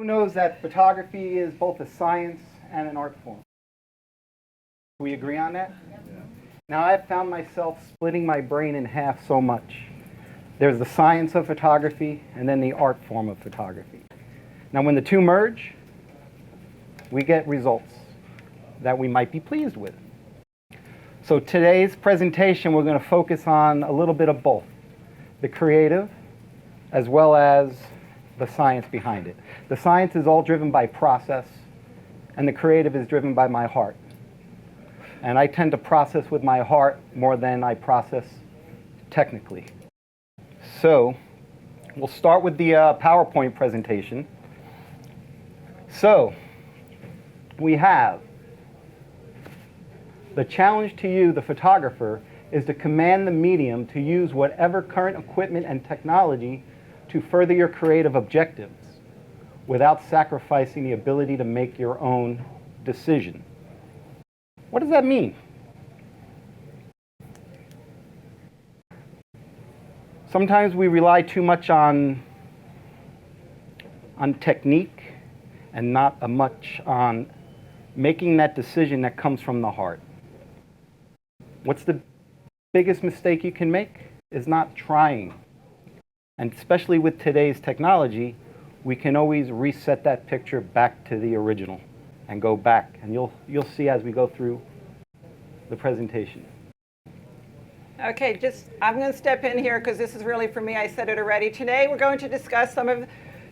Who knows that photography is both a science and an art form? We agree on that? Yeah. Now, I've found myself splitting my brain in half so much. There's the science of photography and then the art form of photography. Now, when the two merge, we get results that we might be pleased with. So today's presentation, we're going to focus on a little bit of both, the creative as well as the science behind it. The science is all driven by process, and the creative is driven by my heart. And I tend to process with my heart more than I process technically. So we'll start with the PowerPoint presentation. So we have the challenge to you, the photographer, is to command the medium to use whatever current equipment and technology to further your creative objectives without sacrificing the ability to make your own decision. What does that mean? Sometimes we rely too much on technique and not much on making that decision that comes from the heart. What's the biggest mistake you can make is not trying. And especially with today's technology, we can always reset that picture back to the original and go back. And you'll see as we go through the presentation. Okay, I'm going to step in here because this is really for me. I said it already. Today we're going to discuss some of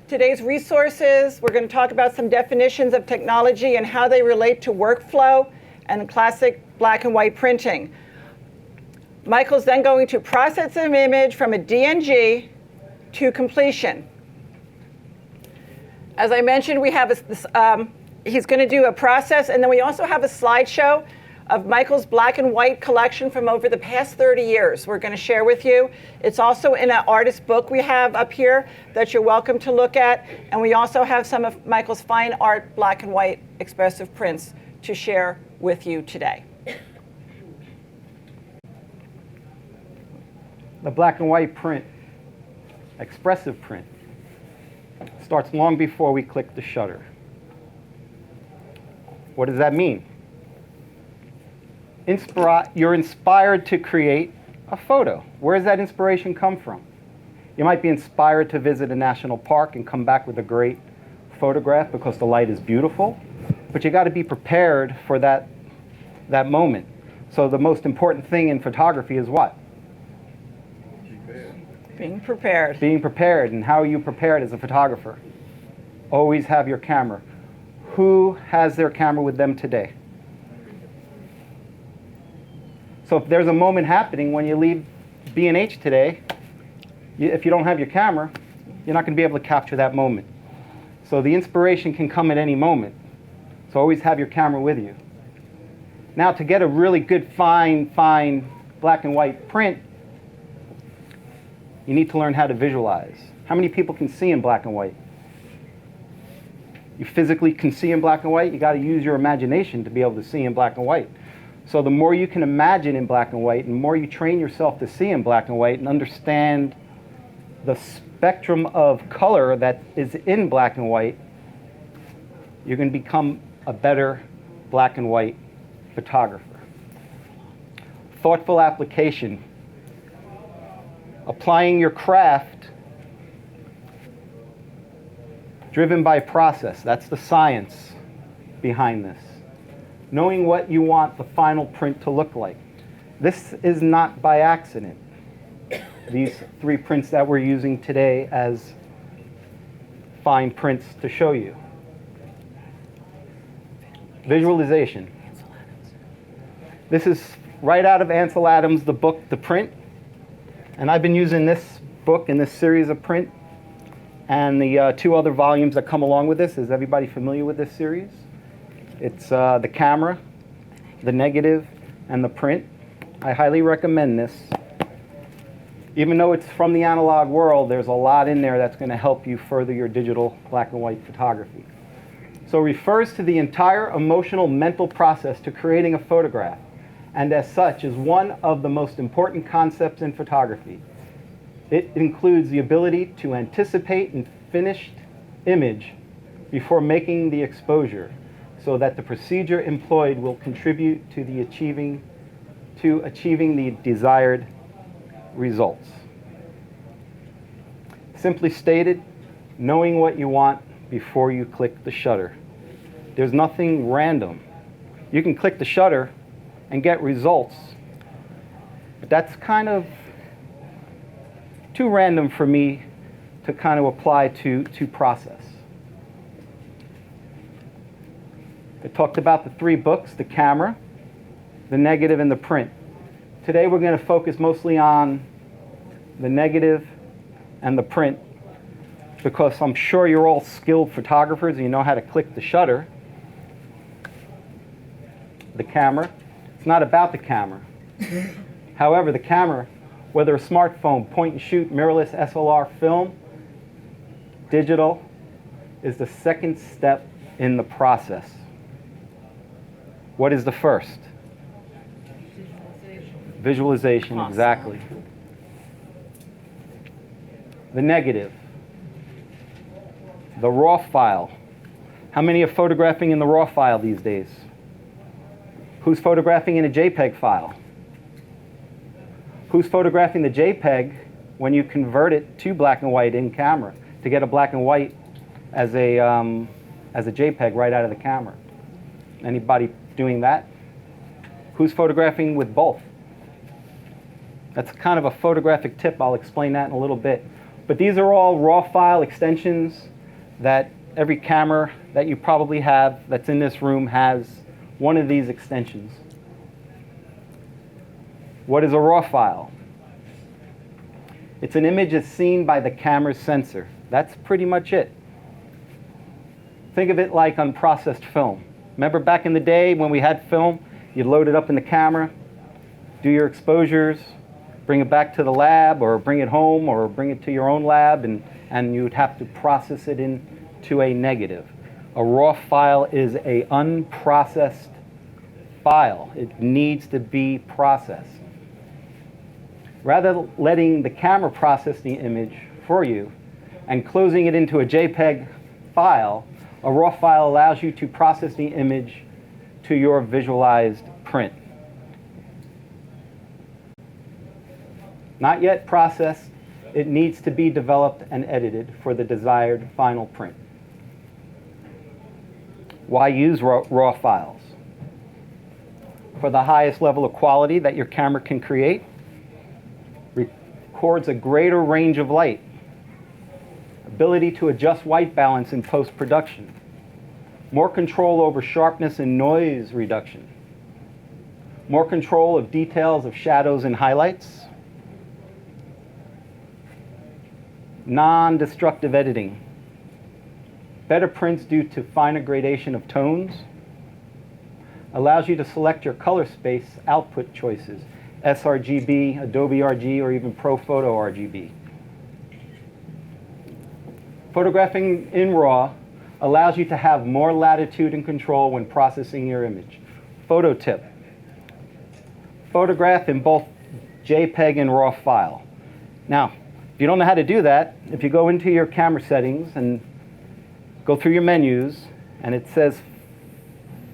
today's resources. We're going to talk about some definitions of technology and how they relate to workflow and classic black and white printing. Michael's then going to process an image from a DNG to completion. As I mentioned, we have he's going to do a process, and then we also have a slideshow of Michael's black and white collection from over the past 30 years we're going to share with you. It's also in an artist book we have up here that you're welcome to look at, and we also have some of Michael's fine art black and white expressive prints to share with you today. The black and white print, expressive print, starts long before we click the shutter. What does that mean? You're inspired to create a photo. Where does that inspiration come from? You might be inspired to visit a national park and come back with a great photograph because the light is beautiful, but you got to be prepared for that moment. So the most important thing in photography is what? Being prepared. Being prepared. And how are you prepared as a photographer? Always have your camera. Who has their camera with them today? So if there's a moment happening when you leave B&H today, if you don't have your camera, you're not going to be able to capture that moment. So the inspiration can come at any moment. So always have your camera with you. Now, to get a really good, fine black and white print, you need to learn how to visualize. How many people can see in black and white? You physically can see in black and white. You got to use your imagination to be able to see in black and white. So the more you can imagine in black and white, and the more you train yourself to see in black and white and understand the spectrum of color that is in black and white, you're going to become a better black and white photographer. Thoughtful application. Applying your craft driven by process. That's the science behind this. Knowing what you want the final print to look like. This is not by accident. These 3 prints that we're using today as fine prints to show you. Visualization. This is right out of Ansel Adams' the book, The Print. And I've been using this book in this series of print and the 2 other volumes that come along with this. Is everybody familiar with this series? It's the camera, the negative, and the print. I highly recommend this. Even though it's from the analog world, there's a lot in there that's going to help you further your digital black and white photography. So it refers to the entire emotional mental process to creating a photograph, and as such is one of the most important concepts in photography. It includes the ability to anticipate a finished image before making the exposure so that the procedure employed will contribute to achieving the desired results. Simply stated, knowing what you want before you click the shutter. There's nothing random. You can click the shutter and get results, but that's kind of too random for me to kind of apply to process. I talked about the 3 books, the camera, the negative, and the print. Today we're going to focus mostly on the negative and the print, because I'm sure you're all skilled photographers and you know how to click the shutter. The camera, it's not about the camera. However, the camera, whether a smartphone, point and shoot, mirrorless, SLR, film, digital, is the second step in the process. What is the first? Visualization, exactly. The negative. The raw file. How many are photographing in the raw file these days? Who's photographing in a JPEG file? Who's photographing the JPEG when you convert it to black and white in camera to get a black and white as a JPEG right out of the camera? Anybody doing that? Who's photographing with both? That's kind of a photographic tip. I'll explain that in a little bit. But these are all raw file extensions that every camera that you probably have that's in this room has one of these extensions. What is a raw file? It's an image that's seen by the camera's sensor. That's pretty much it. Think of it like unprocessed film. Remember back in the day when we had film, you'd load it up in the camera, do your exposures, bring it back to the lab or bring it home or bring it to your own lab, and you'd have to process it into a negative. A raw file is an unprocessed file. It needs to be processed. Rather than letting the camera process the image for you and closing it into a JPEG file, a raw file allows you to process the image to your visualized print. Not yet processed, it needs to be developed and edited for the desired final print. Why use raw files? For the highest level of quality that your camera can create, records a greater range of light, ability to adjust white balance in post-production, more control over sharpness and noise reduction, more control of details of shadows and highlights, non-destructive editing, better prints due to finer gradation of tones, allows you to select your color space output choices, sRGB, Adobe RG, or even ProPhoto RGB. Photographing in RAW allows you to have more latitude and control when processing your image. Photo tip. Photograph in both JPEG and RAW file. Now, if you don't know how to do that, if you go into your camera settings and go through your menus, and it says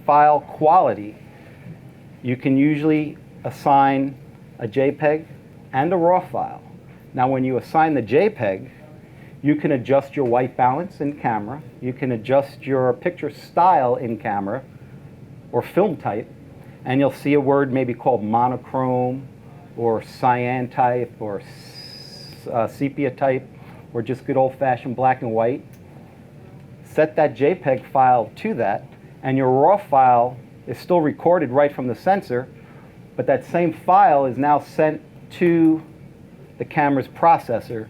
File Quality, you can usually assign a JPEG and a RAW file. Now, when you assign the JPEG, you can adjust your white balance in camera. You can adjust your picture style in camera or film type, and you'll see a word maybe called monochrome or cyan type or sepia type or just good old-fashioned black and white. Set that JPEG file to that, and your RAW file is still recorded right from the sensor, but that same file is now sent to the camera's processor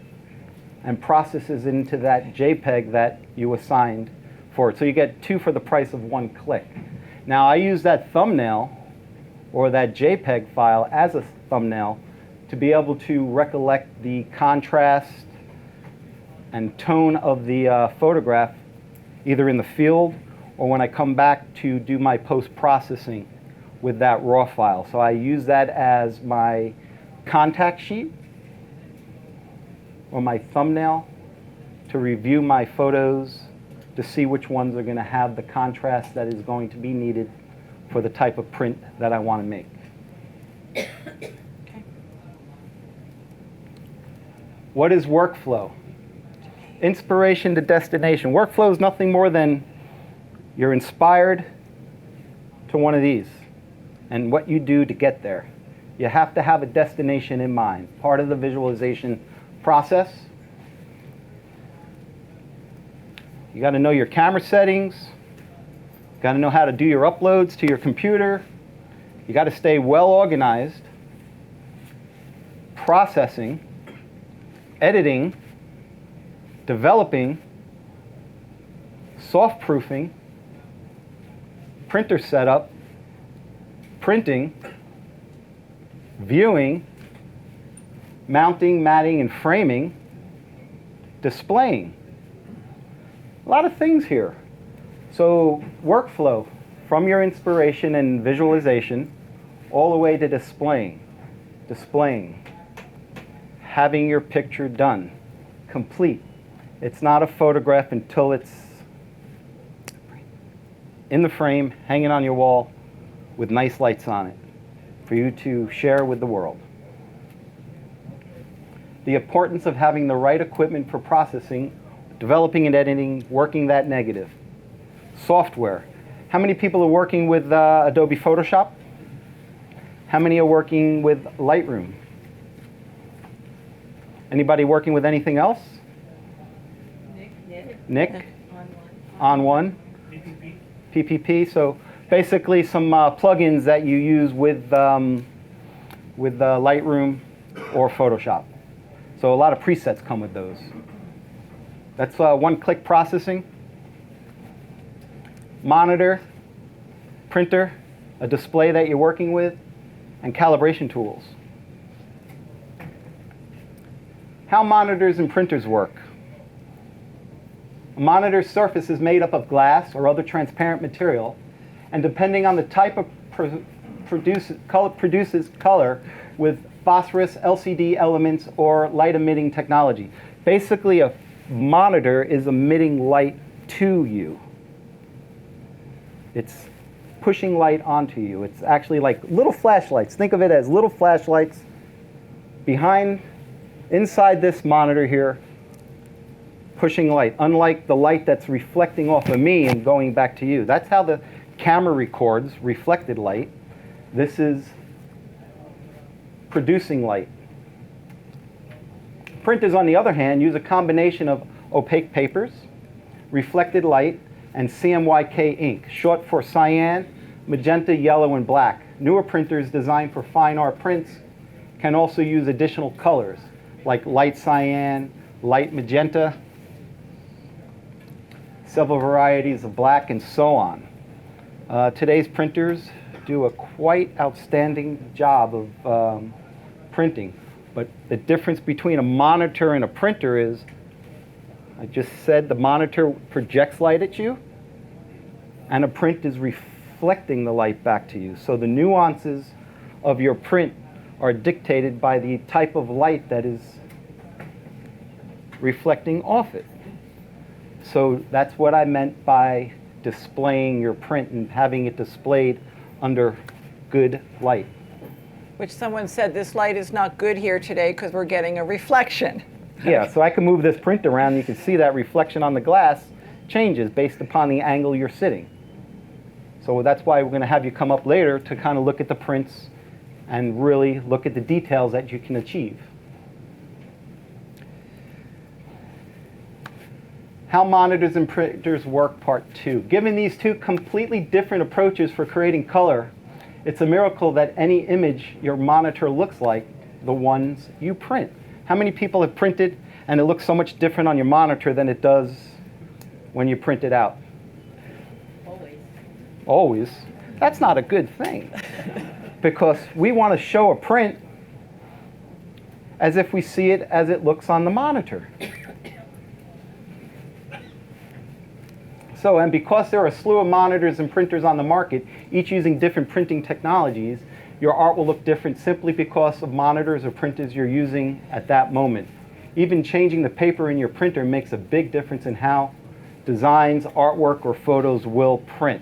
and processes into that JPEG that you assigned for it. So you get 2 for the price of 1 click. Now, I use that thumbnail or that JPEG file as a thumbnail to be able to recollect the contrast and tone of the photograph, either in the field or when I come back to do my post-processing with that RAW file. So I use that as my contact sheet or my thumbnail to review my photos, to see which ones are going to have the contrast that is going to be needed for the type of print that I want to make. Okay. What is workflow? Inspiration to destination. Workflow is nothing more than you're inspired to one of these and what you do to get there. You have to have a destination in mind, part of the visualization process. You got to know your camera settings. You got to know how to do your uploads to your computer. You got to stay well organized, processing, editing, developing, soft proofing, printer setup, printing, viewing, mounting, matting, and framing, displaying. A lot of things here. So workflow from your inspiration and visualization all the way to displaying, having your picture done, complete. It's not a photograph until it's in the frame, hanging on your wall with nice lights on it for you to share with the world. The importance of having the right equipment for processing, developing and editing, working that negative. Software. How many people are working with Adobe Photoshop? How many are working with Lightroom? Anybody working with anything else? Nick? On one. PPP. So basically some plugins that you use with Lightroom or Photoshop. So a lot of presets come with those. That's one-click processing. Monitor, printer, a display that you're working with, and calibration tools. How monitors and printers work. A monitor's surface is made up of glass or other transparent material, and depending on the type of produces color with phosphorus, LCD elements, or light-emitting technology. Basically, a monitor is emitting light to you. It's pushing light onto you. It's actually like little flashlights. Think of it as little flashlights inside this monitor here, pushing light, unlike the light that's reflecting off of me and going back to you. That's how the camera records reflected light. This is producing light. Printers, on the other hand, use a combination of opaque papers, reflected light, and CMYK ink, short for cyan, magenta, yellow, and black. Newer printers designed for fine art prints can also use additional colors, like light cyan, light magenta, several varieties of black, and so on. Today's printers do a quite outstanding job of printing, but the difference between a monitor and a printer is, I just said the monitor projects light at you, and a print is reflecting the light back to you. So the nuances of your print are dictated by the type of light that is reflecting off it. So that's what I meant by displaying your print and having it displayed under good light. Which someone said this light is not good here today because we're getting a reflection. Yeah, so I can move this print around. You can see that reflection on the glass changes based upon the angle you're sitting. So that's why we're going to have you come up later to kind of look at the prints and really look at the details that you can achieve. How monitors and printers work, part 2. Given these two completely different approaches for creating color, it's a miracle that any image your monitor looks like the ones you print. How many people have printed and it looks so much different on your monitor than it does when you print it out? Always. Always? That's not a good thing. Because we want to show a print as if we see it as it looks on the monitor. So, and because there are a slew of monitors and printers on the market, each using different printing technologies, your art will look different simply because of monitors or printers you're using at that moment. Even changing the paper in your printer makes a big difference in how designs, artwork, or photos will print.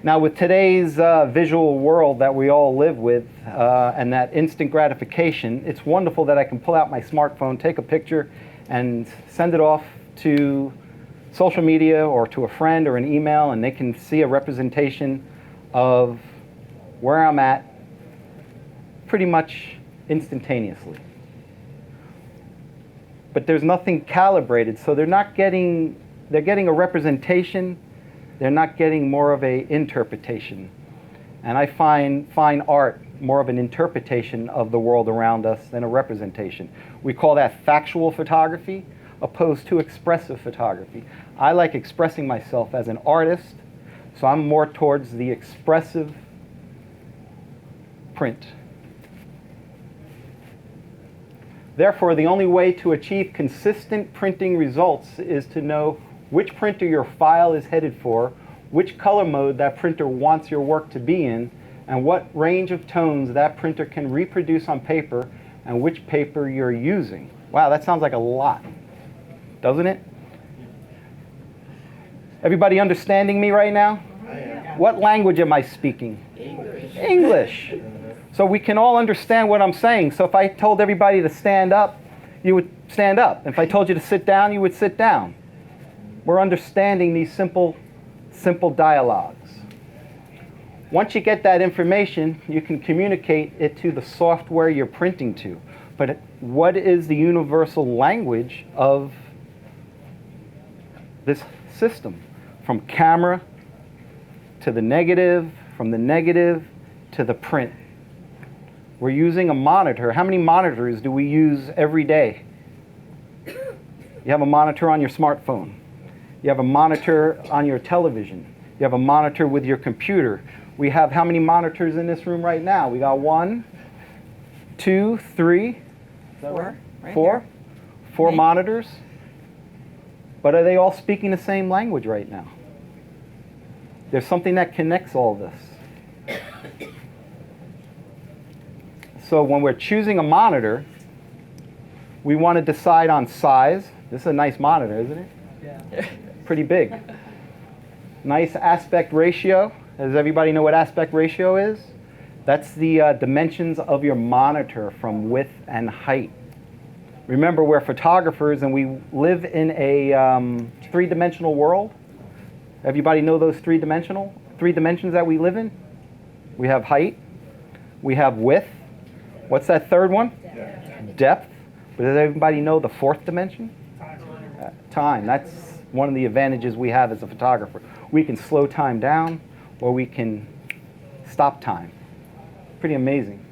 Now, with today's visual world that we all live with and that instant gratification, it's wonderful that I can pull out my smartphone, take a picture, and send it off to social media or to a friend or an email, and they can see a representation of where I'm at pretty much instantaneously. But there's nothing calibrated, so they're getting a representation, they're not getting more of a interpretation. And I find fine art more of an interpretation of the world around us than a representation. We call that factual photography opposed to expressive photography. I like expressing myself as an artist, so I'm more towards the expressive print. Therefore, the only way to achieve consistent printing results is to know which printer your file is headed for, which color mode that printer wants your work to be in, and what range of tones that printer can reproduce on paper, and which paper you're using. Wow, that sounds like a lot, doesn't it? Everybody understanding me right now? What language am I speaking? English. So we can all understand what I'm saying. So if I told everybody to stand up, you would stand up. If I told you to sit down, you would sit down. We're understanding these simple dialogues. Once you get that information, you can communicate it to the software you're printing to. But what is the universal language of this system? From camera to the negative, from the negative to the print. We're using a monitor. How many monitors do we use every day? You have a monitor on your smartphone. You have a monitor on your television. You have a monitor with your computer. We have how many monitors in this room right now? We got 1, 2, 3, is that right? Right Four? here. Four monitors. But are they all speaking the same language right now? There's something that connects all this. So when we're choosing a monitor, we want to decide on size. This is a nice monitor, isn't it? Yeah. Pretty big. Nice aspect ratio. Does everybody know what aspect ratio is? That's the dimensions of your monitor from width and height. Remember, we're photographers and we live in a three-dimensional world. Everybody know those three dimensions that we live in? We have height, we have width. What's that third one? Depth. But does everybody know the fourth dimension? Time. That's one of the advantages we have as a photographer. We can slow time down or we can stop time. Pretty amazing.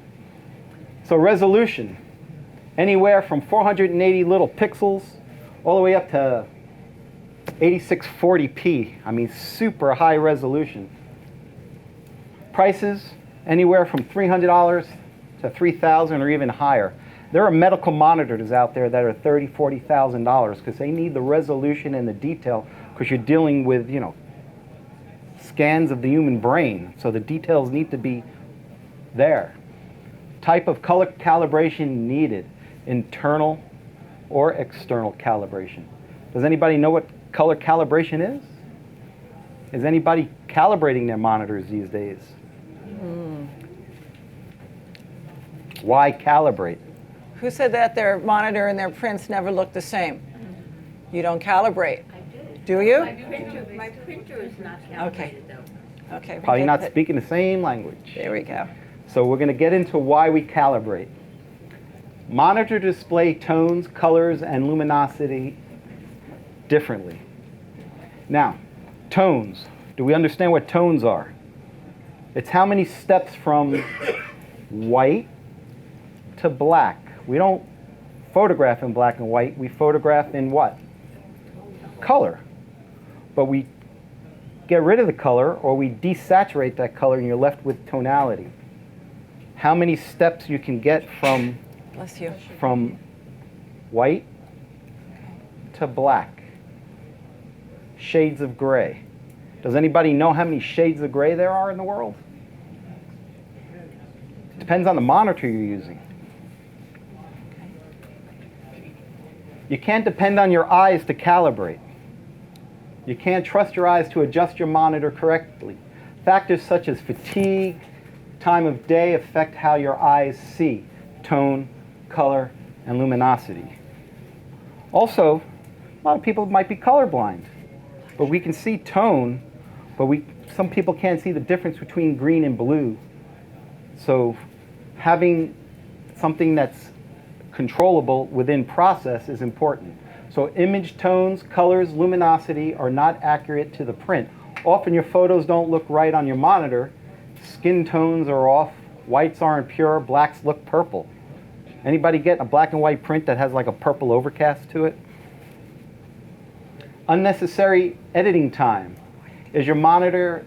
So resolution. Anywhere from 480 little pixels all the way up to 8640p. I mean, super high resolution. Prices, anywhere from $300 to $3,000 or even higher. There are medical monitors out there that are $30,000, $40,000 because they need the resolution and the detail because you're dealing with, scans of the human brain. So the details need to be there. Type of color calibration needed, internal or external calibration. Does anybody know what color calibration is? Is anybody calibrating their monitors these days? Why calibrate? Who said that their monitor and their prints never look the same? You don't calibrate. I do. Do you? My printer is not calibrated though. Okay. Probably not speaking the same language. There we go. So we're going to get into why we calibrate. Monitor display tones, colors, and luminosity differently. Now, tones. Do we understand what tones are? It's how many steps from white to black. We don't photograph in black and white. We photograph in what? Color. But we get rid of the color or we desaturate that color and you're left with tonality. How many steps you can get from Bless you. from white to black. Shades of gray. Does anybody know how many shades of gray there are in the world? Depends on the monitor you're using. You can't depend on your eyes to calibrate. You can't trust your eyes to adjust your monitor correctly. Factors such as fatigue, time of day affect how your eyes see tone, color, and luminosity. Also, a lot of people might be colorblind, but we can see tone, but some people can't see the difference between green and blue. So having something that's controllable within process is important. So image tones, colors, luminosity are not accurate to the print. Often your photos don't look right on your monitor. Skin tones are off, whites aren't pure, blacks look purple. Anybody get a black and white print that has like a purple overcast to it? Unnecessary editing time. If your monitor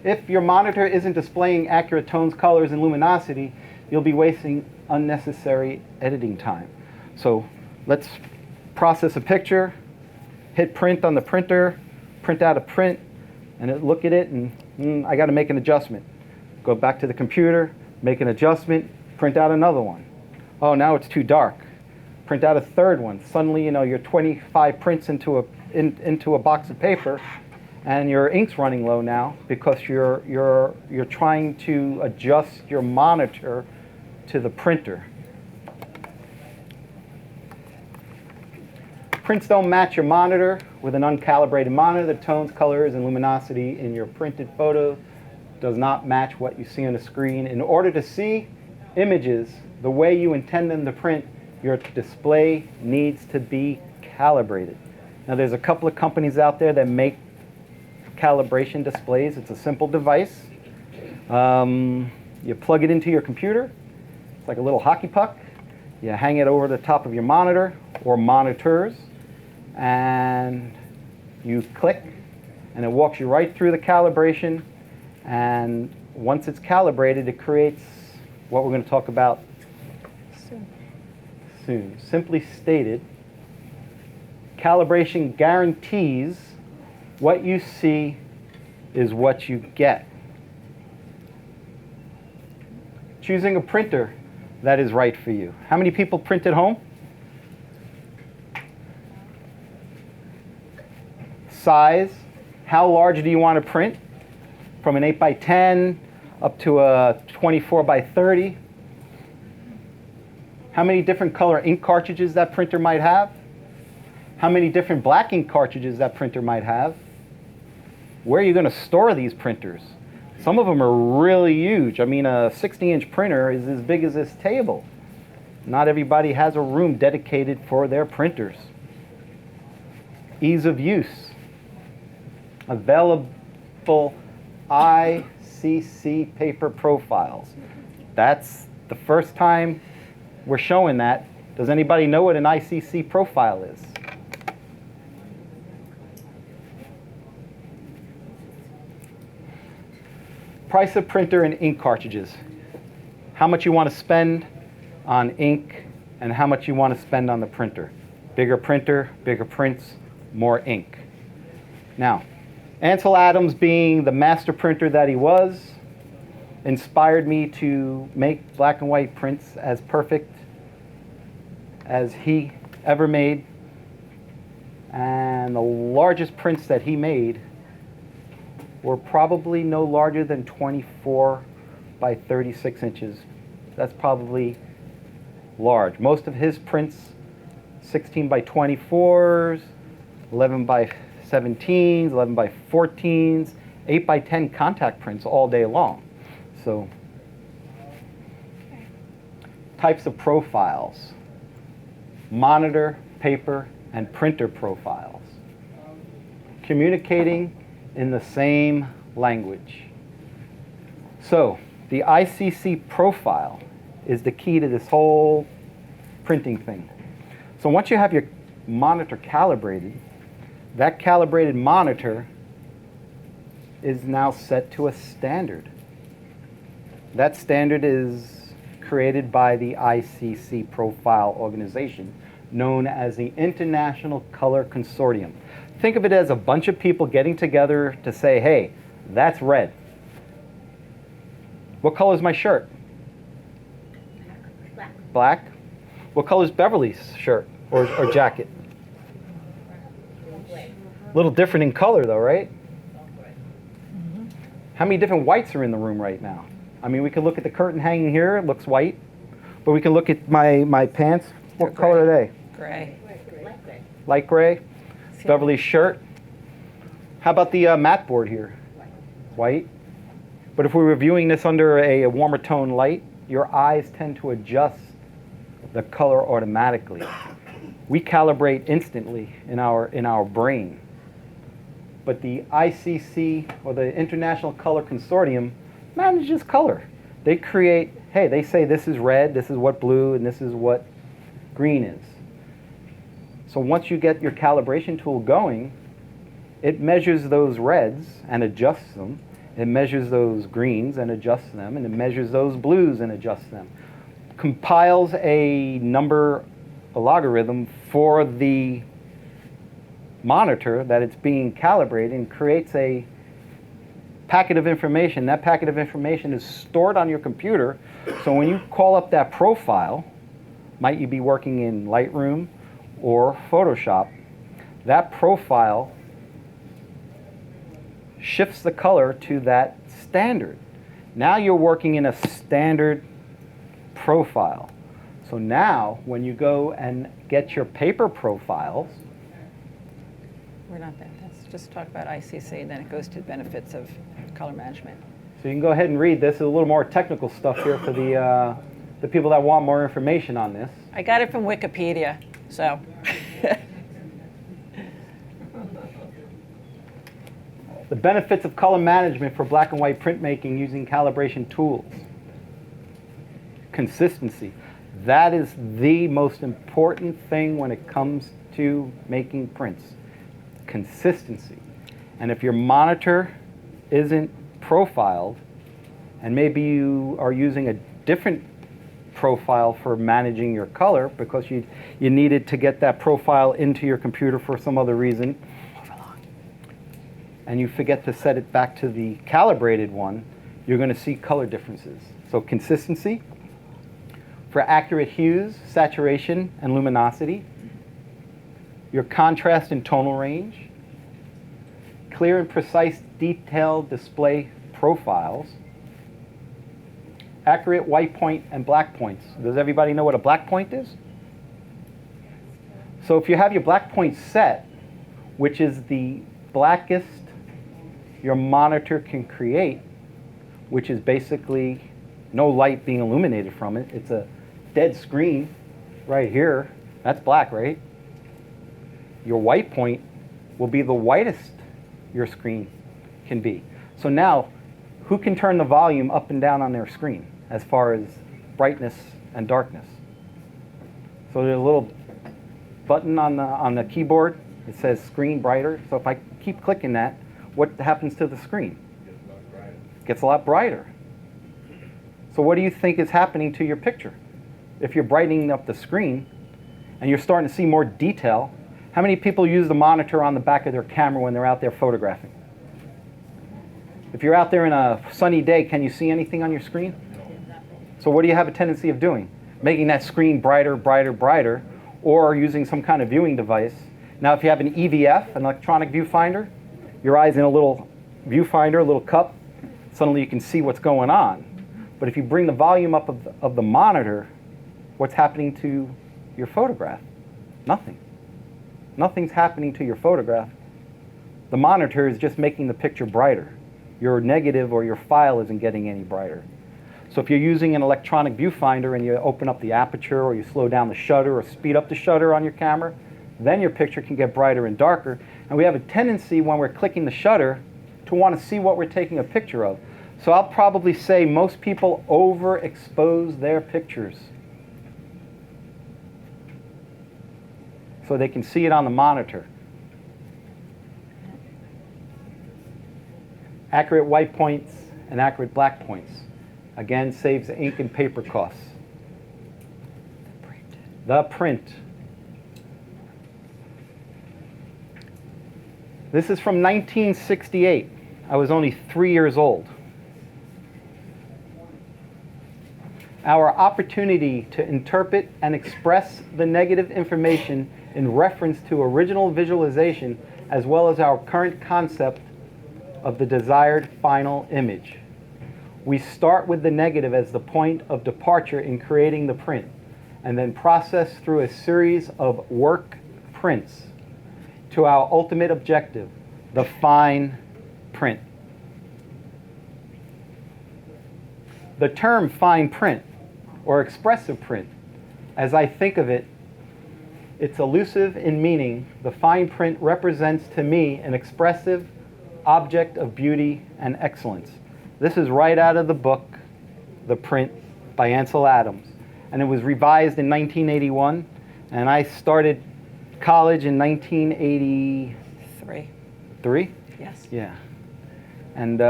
isn't displaying accurate tones, colors, and luminosity, you'll be wasting unnecessary editing time. So let's process a picture, hit print on the printer, print out a print, and look at it, and I got to make an adjustment. Go back to the computer, make an adjustment, print out another one. Oh, now it's too dark. Print out a third one. Suddenly, you're 25 prints into a box of paper, and your ink's running low now because you're trying to adjust your monitor to the printer. Prints don't match your monitor. With an uncalibrated monitor, the tones, colors, and luminosity in your printed photo does not match what you see on the screen. In order to see images the way you intend them to print, your display needs to be calibrated. Now, there's a couple of companies out there that make calibration displays. It's a simple device. You plug it into your computer. It's like a little hockey puck. You hang it over the top of your monitor or monitors, and you click, and it walks you right through the calibration. And once it's calibrated, it creates what we're going to talk about soon. Simply stated, calibration guarantees what you see is what you get. Choosing a printer that is right for you. How many people print at home? Size. How large do you want to print? From an 8 by 10 up to a 24 by 30. How many different color ink cartridges that printer might have? How many different black ink cartridges that printer might have? Where are you going to store these printers? Some of them are really huge. I mean, a 60-inch printer is as big as this table. Not everybody has a room dedicated for their printers. Ease of use. Available ICC paper profiles. That's the first time we're showing that. Does anybody know what an ICC profile is? Price of printer and ink cartridges. How much you want to spend on ink and how much you want to spend on the printer. Bigger printer, bigger prints, more ink. Now, Ansel Adams, being the master printer that he was, inspired me to make black and white prints as perfect as he ever made. And the largest prints that he made were probably no larger than 24 by 36 inches. That's probably large. Most of his prints, 16 by 24s, 11 by 17s, 11 by 14s, 8 by 10 contact prints all day long. So, types of profiles: monitor, paper, and printer profiles. Communicating in the same language. So, the ICC profile is the key to this whole printing thing. So once you have your monitor calibrated, that calibrated monitor is now set to a standard. That standard is created by the ICC profile organization, known as the International Color Consortium. Think of it as a bunch of people getting together to say, hey, that's red. What color is my shirt? Black. Black. What color is Beverly's shirt or jacket? A little different in color though, right? How many different whites are in the room right now? I mean, we could look at the curtain hanging here, it looks white. But we can look at my pants. What color are they? Gray. Light gray. Beverly's shirt. How about the mat board here? White. But if we were viewing this under a warmer tone light, your eyes tend to adjust the color automatically. We calibrate instantly in our brain. But the ICC, or the International Color Consortium, manages color. They create, hey, they say this is red, this is what blue, and this is what green is. So once you get your calibration tool going, it measures those reds and adjusts them. It measures those greens and adjusts them, and it measures those blues and adjusts them. Compiles a number, a logarithm for the monitor that it's being calibrated, and creates a packet of information. That packet of information is stored on your computer, so when you call up that profile, might you be working in Lightroom or Photoshop, that profile shifts the color to that standard. Now you're working in a standard profile. So now when you go and get your paper profiles, We're not that. Let's just talk about ICC, then it goes to benefits of color management. so you can go ahead and read this. It's a little more technical stuff here for the people that want more information on this. I got it from Wikipedia, so. The benefits of color management for black and white printmaking using calibration tools. Consistency. That is the most important thing when it comes to making prints. Consistency. And if your monitor isn't profiled, and maybe you are using a different profile for managing your color because you needed to get that profile into your computer for some other reason, and you forget to set it back to the calibrated one, you're going to see color differences. So consistency. For accurate hues, saturation, and luminosity. Your contrast and tonal range. Clear and precise detailed display profiles. Accurate white point and black points. Does everybody know what a black point is? So if you have your black point set, which is the blackest your monitor can create, which is basically no light being illuminated from it. It's a dead screen right here. That's black, right? Your white point will be the whitest your screen can be. So now, who can turn the volume up and down on their screen as far as brightness and darkness? So there's a little button on the keyboard. It says screen brighter. So if I keep clicking that, what happens to the screen? It gets a lot brighter. So what do you think is happening to your picture? If you're brightening up the screen and you're starting to see more detail, how many people use the monitor on the back of their camera when they're out there photographing? If you're out there in a sunny day, can you see anything on your screen? So what do you have a tendency of doing? Making that screen brighter, brighter, brighter, or using some kind of viewing device. Now if you have an EVF, an electronic viewfinder, your eye's in a little viewfinder, a little cup, suddenly you can see what's going on. But if you bring the volume up of the monitor, what's happening to your photograph? Nothing. Nothing's happening to your photograph. The monitor is just making the picture brighter. Your negative or your file isn't getting any brighter. So if you're using an electronic viewfinder and you open up the aperture or you slow down the shutter or speed up the shutter on your camera, then your picture can get brighter and darker. And we have a tendency when we're clicking the shutter to want to see what we're taking a picture of. So I'll probably say most people overexpose their pictures so they can see it on the monitor. Accurate white points and accurate black points. Again, saves ink and paper costs. The print. This is from 1968. I was only 3 years old. Our opportunity to interpret and express the negative information in reference to original visualization as well as our current concept of the desired final image. We start with the negative as the point of departure in creating the print, and then process through a series of work prints to our ultimate objective, the fine print. The term fine print or expressive print, as I think of it, it's elusive in meaning. The fine print represents to me an expressive object of beauty and excellence. This is right out of the book, The Print by Ansel Adams. And it was revised in 1981, and I started college in 1983. Three? Yes. Yeah. And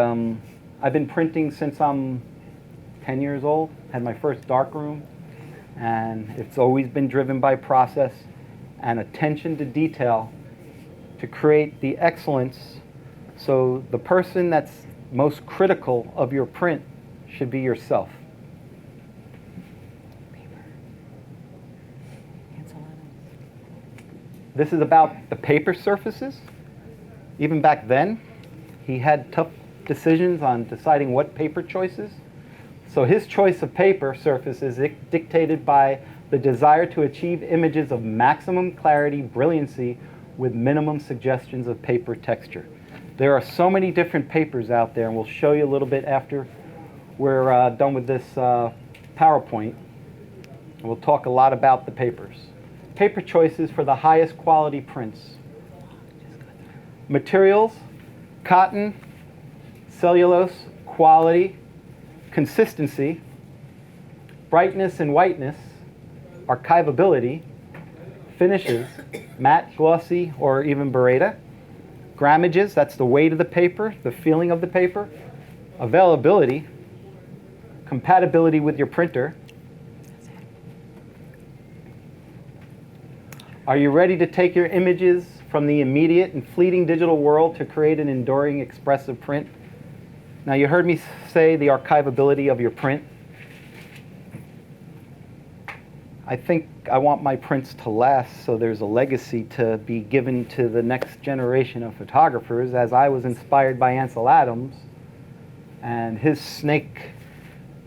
I've been printing since I'm 10 years old. Had my first darkroom, and it's always been driven by process and attention to detail to create the excellence. So the person that's most critical of your print should be yourself. This is about the paper surfaces. Even back then, he had tough decisions on deciding what paper choices. So his choice of paper surface is dictated by the desire to achieve images of maximum clarity, brilliancy, with minimum suggestions of paper texture. There are so many different papers out there, and we'll show you a little bit after we're done with this PowerPoint. We'll talk a lot about the papers. Paper choices for the highest quality prints. Materials: cotton, cellulose, quality, consistency, brightness and whiteness, archivability, finishes, matte, glossy, or even Beretta, grammages, that's the weight of the paper, the feeling of the paper, availability, compatibility with your printer. Are you ready to take your images from the immediate and fleeting digital world to create an enduring, expressive print? Now, you heard me say the archivability of your print. I think I want my prints to last, so there's a legacy to be given to the next generation of photographers, as I was inspired by Ansel Adams and his Snake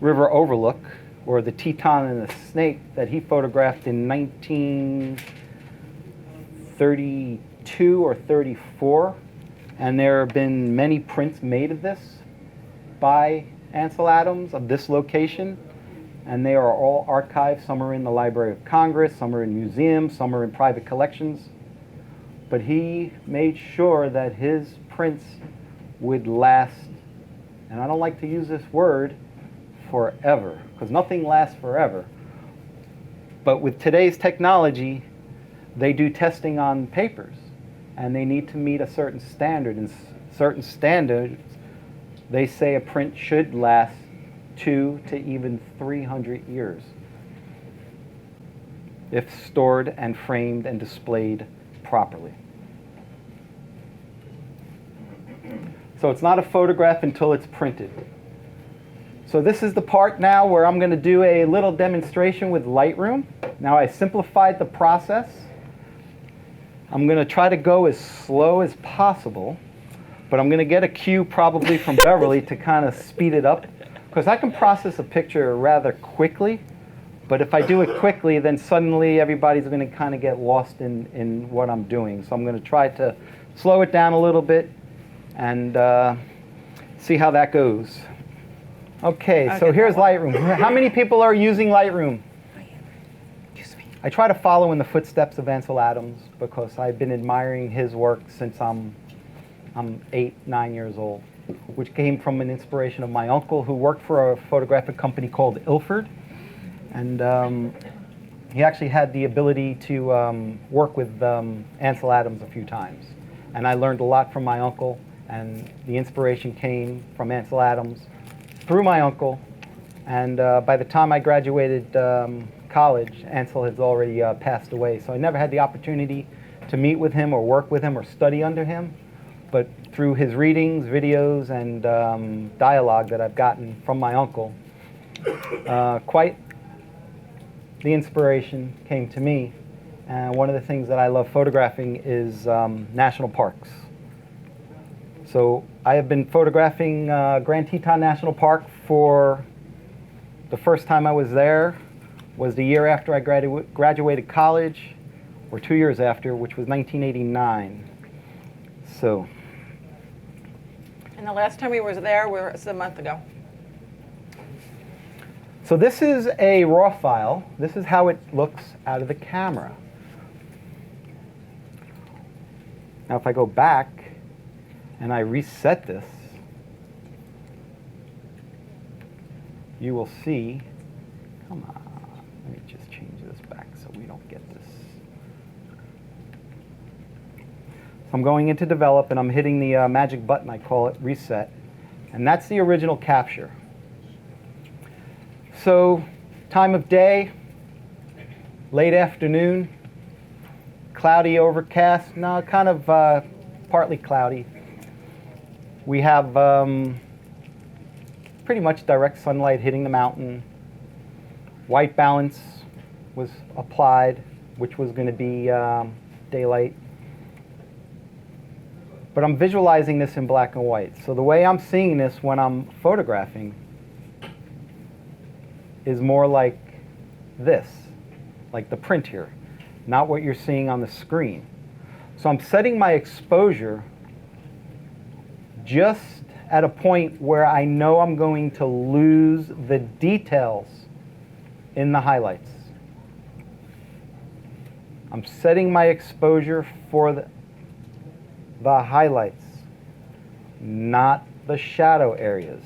River Overlook, or the Teton and the Snake, that he photographed in 1932 or 34. And there have been many prints made of this by Ansel Adams of this location, and they are all archived. Some are in the Library of Congress, some are in museums, some are in private collections. But he made sure that his prints would last, and I don't like to use this word, forever, because nothing lasts forever. But with today's technology, they do testing on papers, and they need to meet a certain standard, and certain standards, they say a print should last 200 to even 300 years if stored and framed and displayed properly. So it's not a photograph until it's printed. So this is the part now where I'm going to do a little demonstration with Lightroom. Now, I simplified the process. I'm going to try to go as slow as possible, but I'm going to get a cue probably from Beverly to kind of speed it up, because I can process a picture rather quickly, but if I do it quickly, then suddenly everybody's going to kind of get lost in what I'm doing. So I'm going to try to slow it down a little bit and see how that goes. Okay, so here's Lightroom. How many people are using Lightroom? I try to follow in the footsteps of Ansel Adams because I've been admiring his work since I'm 8, 9 years old, which came from an inspiration of my uncle, who worked for a photographic company called Ilford. And he actually had the ability to work with Ansel Adams a few times. And I learned a lot from my uncle, and the inspiration came from Ansel Adams through my uncle. And by the time I graduated college, Ansel has already passed away. So I never had the opportunity to meet with him or work with him or study under him. But through his readings, videos, and dialogue that I've gotten from my uncle, quite the inspiration came to me. And one of the things that I love photographing is national parks. So I have been photographing Grand Teton National Park for the first time I was there was the year after I graduated college, or 2 years after, which was 1989. So. And the last time we were there was a month ago. So this is a raw file. This is how it looks out of the camera. Now if I go back and I reset this, you will see, come on, let me just change this back so we don't get this. So I'm going into develop and I'm hitting the magic button, I call it reset, and that's the original capture. So time of day, late afternoon, cloudy, overcast, no, kind of partly cloudy. We have pretty much direct sunlight hitting the mountain. White balance was applied, which was going to be daylight. But I'm visualizing this in black and white. So the way I'm seeing this when I'm photographing is more like this, like the print here, not what you're seeing on the screen. So I'm setting my exposure just at a point where I know I'm going to lose the details in the highlights. I'm setting my exposure for the highlights, not the shadow areas.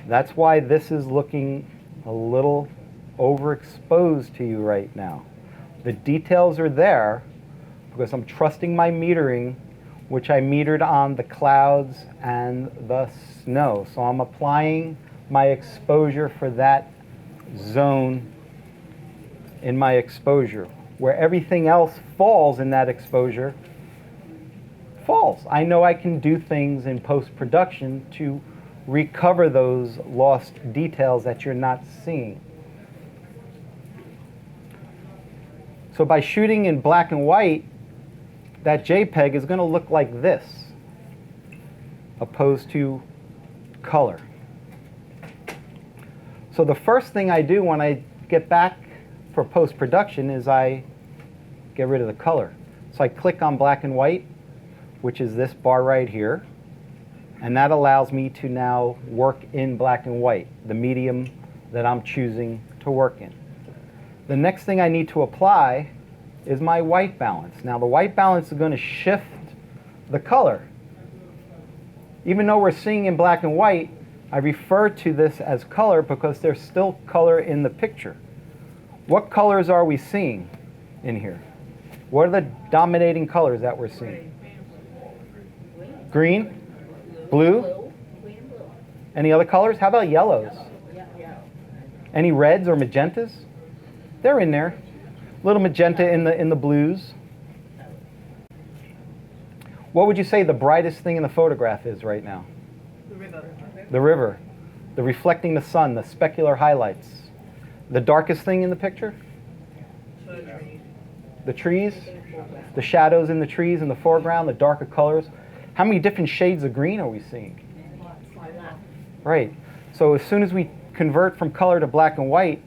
That's why this is looking a little overexposed to you right now. The details are there because I'm trusting my metering, which I metered on the clouds and the snow. So I'm applying my exposure for that zone in my exposure. Where everything else falls in that exposure, falls. I know I can do things in post-production to recover those lost details that you're not seeing. So by shooting in black and white, that JPEG is going to look like this, opposed to color. So the first thing I do when I get back for post-production is I get rid of the color. So I click on black and white, which is this bar right here, and that allows me to now work in black and white, the medium that I'm choosing to work in. The next thing I need to apply is my white balance. Now the white balance is going to shift the color. Even though we're seeing in black and white, I refer to this as color because there's still color in the picture. What colors are we seeing in here? What are the dominating colors that we're seeing? Green? Blue? Any other colors? How about yellows? Any reds or magentas? They're in there. Little magenta in the blues. What would you say the brightest thing in the photograph is right now? The river. The river. The reflecting the sun, the specular highlights. The darkest thing in the picture? The trees. The shadows in the trees in the foreground, the darker colors. How many different shades of green are we seeing? Right. So as soon as we convert from color to black and white,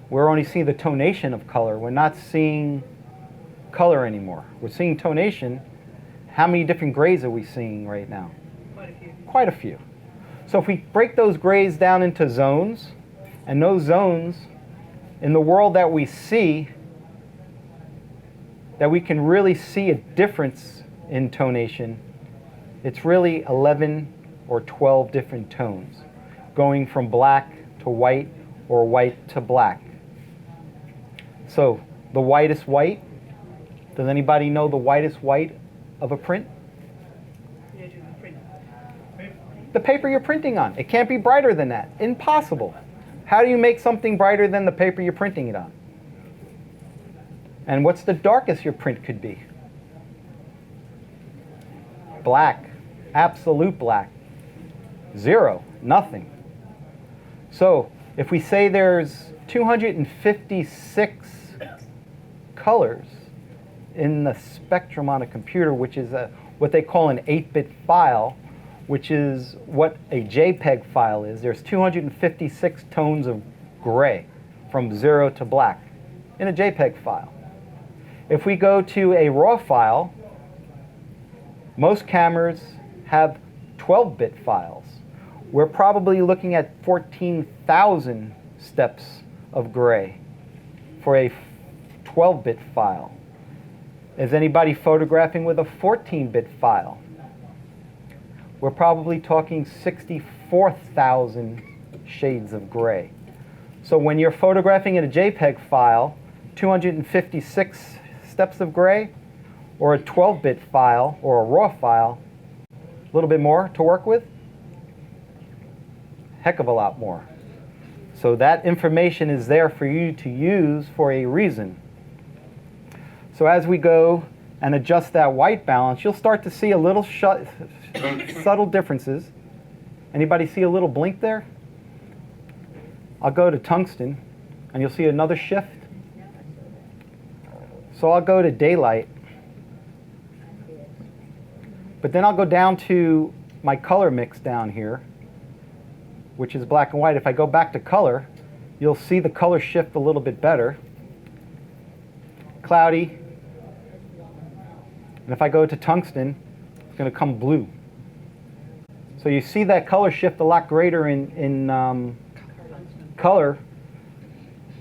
we're only seeing the tonation of color. We're not seeing color anymore. We're seeing tonation. How many different grays are we seeing right now? Quite a few. Quite a few. So if we break those grays down into zones, and those zones, in the world that we see, that we can really see a difference in tonation, it's really 11 or 12 different tones, going from black to white or white to black. So the whitest white, does anybody know the whitest white of a print? The paper you're printing on. It can't be brighter than that. Impossible. How do you make something brighter than the paper you're printing it on? And what's the darkest your print could be? Black. Absolute black. Zero. Nothing. So if we say there's 256 colors in the spectrum on a computer, which is what they call an 8-bit file, which is what a JPEG file is. There's 256 tones of gray from 0 to black in a JPEG file. If we go to a RAW file, most cameras have 12-bit files. We're probably looking at 14,000 steps of gray for a 12-bit file. Is anybody photographing with a 14-bit file? We're probably talking 64,000 shades of gray. So when you're photographing in a JPEG file, 256 steps of gray, or a 12-bit file, or a RAW file, a little bit more to work with? Heck of a lot more. So that information is there for you to use for a reason. So as we go and adjust that white balance, you'll start to see a little subtle differences. Anybody see a little blink there? I'll go to tungsten, and you'll see another shift. So I'll go to daylight. But then I'll go down to my color mix down here, which is black and white. If I go back to color, you'll see the color shift a little bit better. Cloudy. And if I go to tungsten, it's going to come blue. So you see that color shift a lot greater in color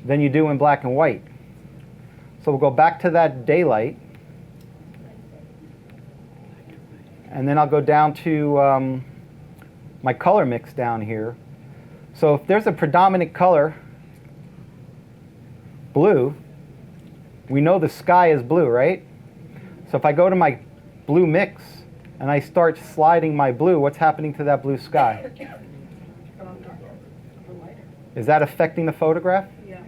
than you do in black and white. So we'll go back to that daylight. And then I'll go down to my color mix down here. So if there's a predominant color, blue, we know the sky is blue, right? So if I go to my blue mix and I start sliding my blue, what's happening to that blue sky? Is that affecting the photograph? Yeah.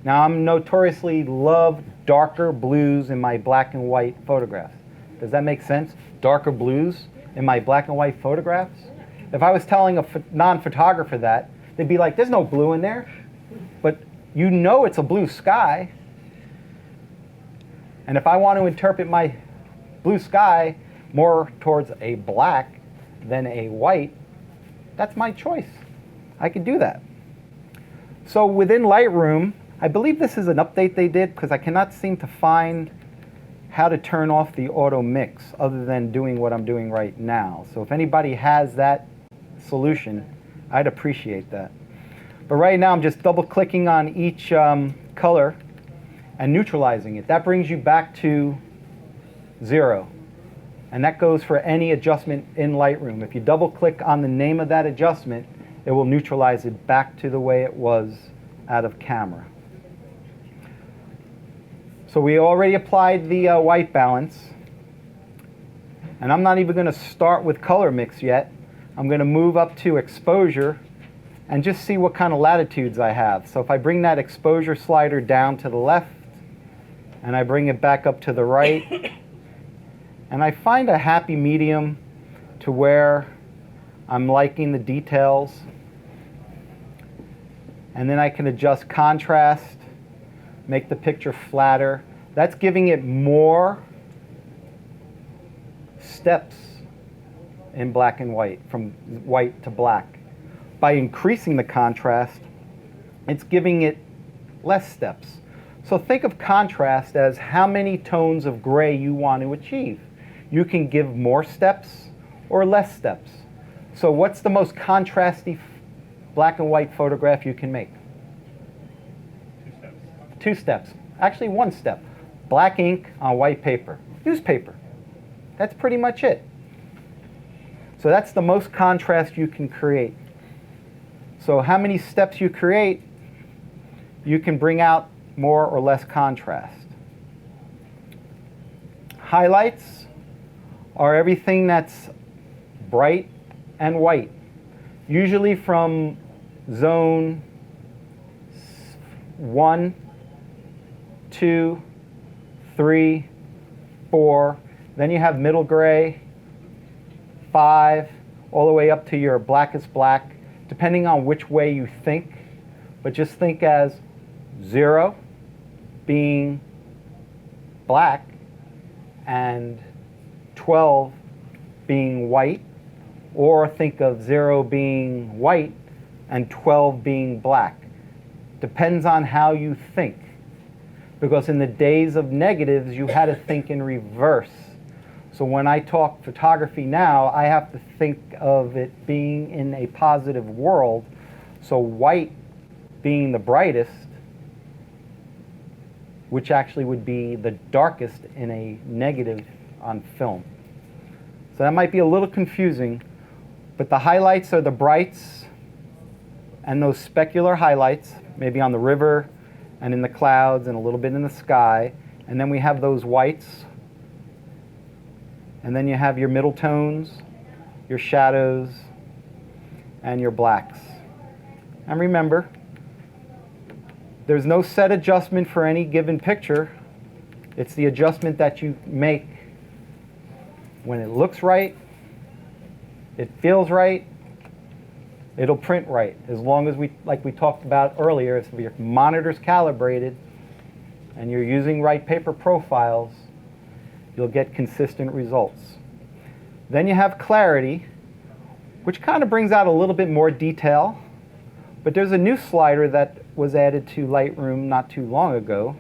Now I'm notoriously love darker blues in my black and white photographs. Does that make sense? Darker blues in my black and white photographs? If I was telling a non-photographer that, they'd be like, there's no blue in there. But you know it's a blue sky. And if I want to interpret my blue sky more towards a black than a white, that's my choice. I could do that. So within Lightroom, I believe this is an update they did because I cannot seem to find how to turn off the auto mix other than doing what I'm doing right now. So if anybody has that solution, I'd appreciate that. But right now I'm just double clicking on each color and neutralizing it. That brings you back to 0. And that goes for any adjustment in Lightroom. If you double click on the name of that adjustment, it will neutralize it back to the way it was out of camera. So we already applied the white balance. And I'm not even going to start with color mix yet. I'm going to move up to exposure and just see what kind of latitudes I have. So if I bring that exposure slider down to the left and I bring it back up to the right, and I find a happy medium to where I'm liking the details. And then I can adjust contrast, make the picture flatter. That's giving it more steps in black and white, from white to black. By increasing the contrast, it's giving it less steps. So think of contrast as how many tones of gray you want to achieve. You can give more steps or less steps. So what's the most contrasty black and white photograph you can make? 2 steps. 2 steps. Actually 1 step. Black ink on white paper. Newspaper. That's pretty much it. So that's the most contrast you can create. So how many steps you create, you can bring out more or less contrast. Highlights are everything that's bright and white. Usually from zone 1, 2, 3, 4. Then you have middle gray, 5, all the way up to your blackest black, depending on which way you think. But just think as 0 being black and 12 being white, or think of 0 being white and 12 being black. Depends on how you think. Because in the days of negatives, you had to think in reverse. So when I talk photography now, I have to think of it being in a positive world. So white being the brightest, which actually would be the darkest in a negative on film. So that might be a little confusing, but the highlights are the brights and those specular highlights, maybe on the river and in the clouds and a little bit in the sky. And then we have those whites. And then you have your middle tones, your shadows, and your blacks. And remember, there's no set adjustment for any given picture. It's the adjustment that you make when it looks right, it feels right, it'll print right. As long as like we talked about earlier, if your monitor's calibrated and you're using right paper profiles, you'll get consistent results. Then you have clarity, which kind of brings out a little bit more detail. But there's a new slider that was added to Lightroom not too long ago,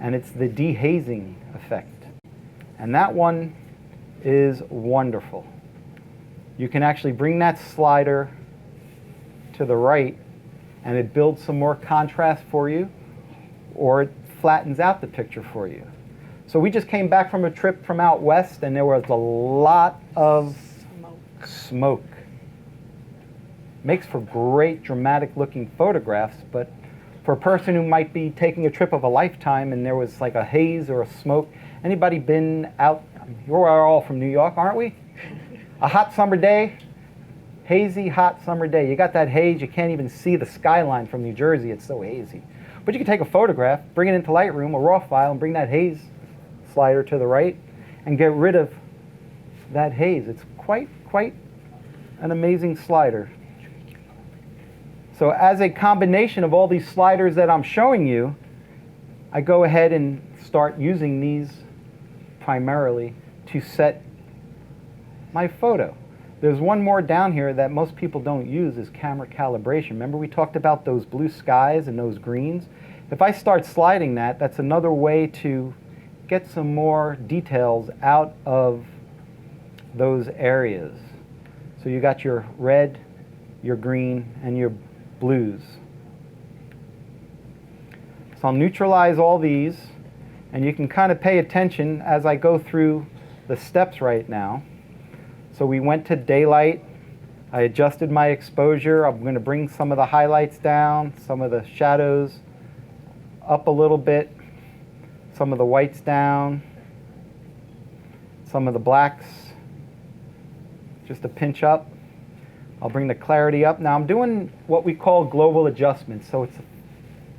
and it's the dehazing effect. And that one is wonderful. You can actually bring that slider to the right, and it builds some more contrast for you, or it flattens out the picture for you. So we just came back from a trip from out west, and there was a lot of smoke. Makes for great dramatic looking photographs, but for a person who might be taking a trip of a lifetime and there was like a haze or a smoke, anybody been out? We're all from New York, aren't we? A hot summer day, hazy hot summer day. You got that haze, you can't even see the skyline from New Jersey, it's so hazy. But you can take a photograph, bring it into Lightroom, a raw file, and bring that haze slider to the right and get rid of that haze. It's quite an amazing slider. So as a combination of all these sliders that I'm showing you, I go ahead and start using these primarily to set my photo. There's one more down here that most people don't use, is camera calibration. Remember we talked about those blue skies and those greens? If I start sliding that, that's another way to get some more details out of those areas. So you got your red, your green, and your blues. So I'll neutralize all these, and you can kind of pay attention as I go through the steps right now. So we went to daylight. I adjusted my exposure. I'm going to bring some of the highlights down, some of the shadows up a little bit, some of the whites down, some of the blacks just a pinch up. I'll bring the clarity up. Now I'm doing what we call global adjustments, so it's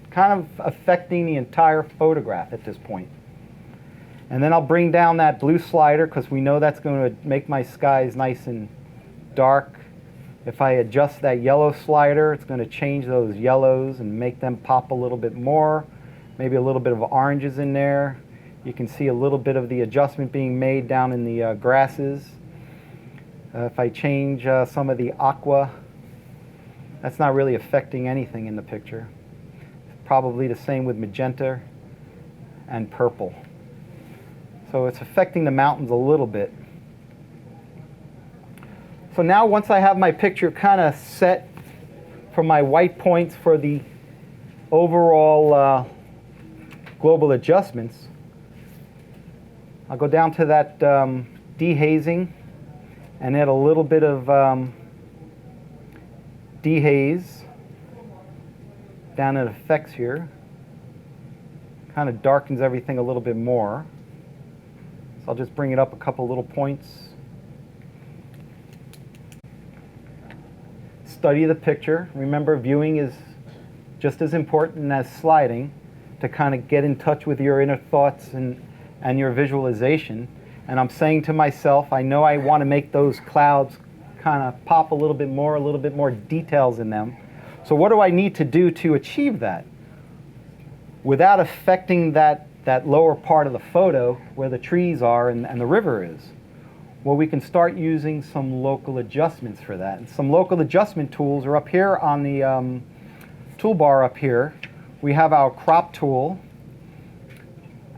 kind of affecting the entire photograph at this point. And then I'll bring down that blue slider because we know that's going to make my skies nice and dark. If I adjust that yellow slider, it's going to change those yellows and make them pop a little bit more. Maybe a little bit of oranges in there. You can see a little bit of the adjustment being made down in the grasses. If I change some of the aqua, that's not really affecting anything in the picture. Probably the same with magenta and purple. So it's affecting the mountains a little bit. So now once I have my picture kind of set for my white points for the overall global adjustments, I'll go down to that dehazing and add a little bit of dehaze down at effects here. Kind of darkens everything a little bit more. So I'll just bring it up a couple little points. Study the picture. Remember, viewing is just as important as sliding to kind of get in touch with your inner thoughts and your visualization. And I'm saying to myself, I know I want to make those clouds kind of pop a little bit more details in them. So what do I need to do to achieve that without affecting that that lower part of the photo where the trees are and the river is. Well, we can start using some local adjustments for that. And some local adjustment tools are up here on the toolbar up here. We have our crop tool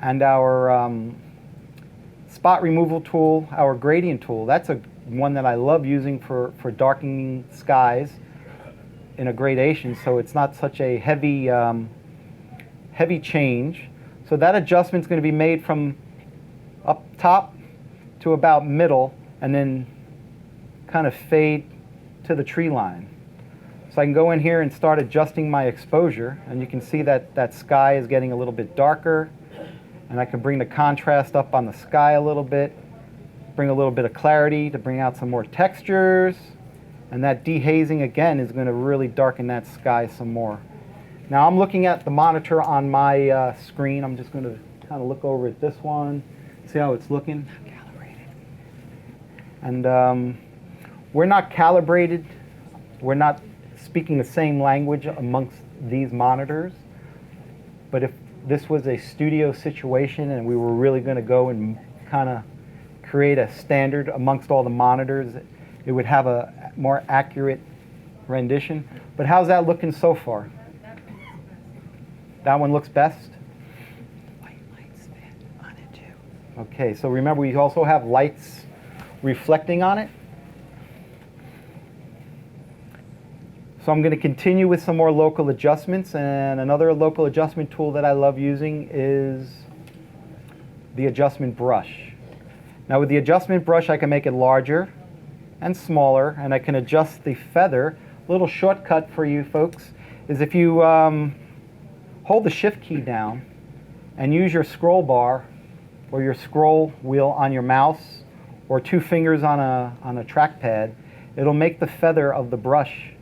and our spot removal tool, our gradient tool. That's one that I love using for darkening skies in a gradation, so it's not such a heavy change. So that adjustment's going to be made from up top to about middle, and then kind of fade to the tree line. So I can go in here and start adjusting my exposure, and you can see that that sky is getting a little bit darker, and I can bring the contrast up on the sky a little bit, bring a little bit of clarity to bring out some more textures, and that dehazing again is going to really darken that sky some more. Now I'm looking at the monitor on my screen. I'm just going to kind of look over at this one, see how it's looking. And we're not calibrated. We're not speaking the same language amongst these monitors. But if this was a studio situation and we were really going to go and kind of create a standard amongst all the monitors, it would have a more accurate rendition. But how's that looking so far? That one looks best? White lights on it too. Okay, so remember we also have lights reflecting on it. So I'm going to continue with some more local adjustments, and another local adjustment tool that I love using is the adjustment brush. Now with the adjustment brush I can make it larger and smaller, and I can adjust the feather. A little shortcut for you folks is if you hold the shift key down and use your scroll bar or your scroll wheel on your mouse or two fingers on a trackpad, it'll make the feather of the brush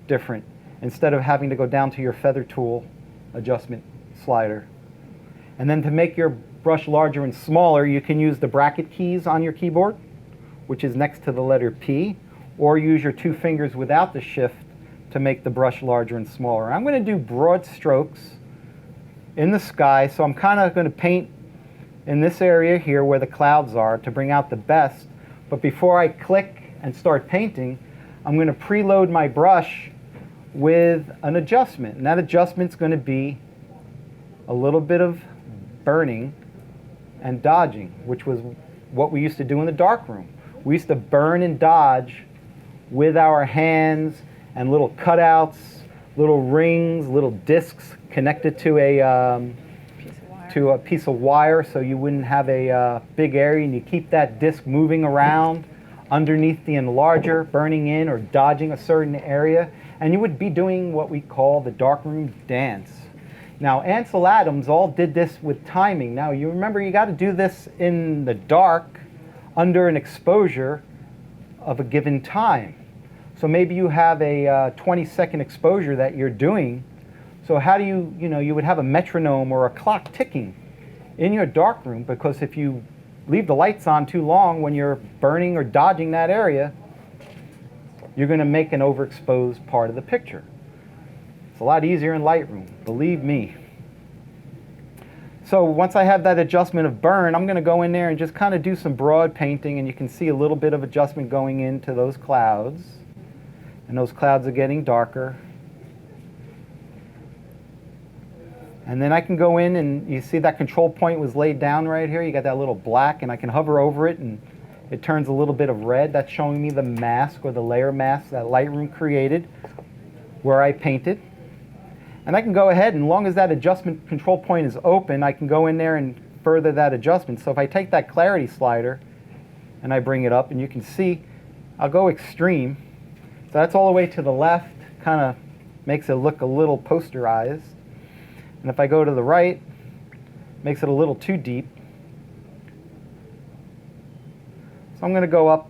different instead of having to go down to your feather tool adjustment slider. And then to make your brush larger and smaller, you can use the bracket keys on your keyboard, which is next to the letter P, or use your two fingers without the shift to make the brush larger and smaller. I'm going to do broad strokes in the sky, so I'm kind of going to paint in this area here where the clouds are to bring out the best. But before I click and start painting, I'm going to preload my brush with an adjustment. And that adjustment's going to be a little bit of burning and dodging, which was what we used to do in the darkroom. We used to burn and dodge with our hands and little cutouts, little rings, little discs connected to a piece of wire so you wouldn't have a big area, and you keep that disc moving around underneath the enlarger, burning in or dodging a certain area, and you would be doing what we call the darkroom dance. Now Ansel Adams all did this with timing. Now you remember you got to do this in the dark under an exposure of a given time. So maybe you have a 20-second exposure that you're doing. So how do you would have a metronome or a clock ticking in your darkroom, because if you leave the lights on too long when you're burning or dodging that area, you're going to make an overexposed part of the picture. It's a lot easier in Lightroom, believe me. So once I have that adjustment of burn, I'm going to go in there and just kind of do some broad painting, and you can see a little bit of adjustment going into those clouds. And those clouds are getting darker. And then I can go in and you see that control point was laid down right here. You got that little black, and I can hover over it and it turns a little bit of red. That's showing me the mask or the layer mask that Lightroom created where I painted. And I can go ahead, and as long as that adjustment control point is open, I can go in there and further that adjustment. So if I take that clarity slider and I bring it up, and you can see I'll go extreme. So that's all the way to the left, kind of makes it look a little posterized. And if I go to the right, makes it a little too deep. So I'm going to go up,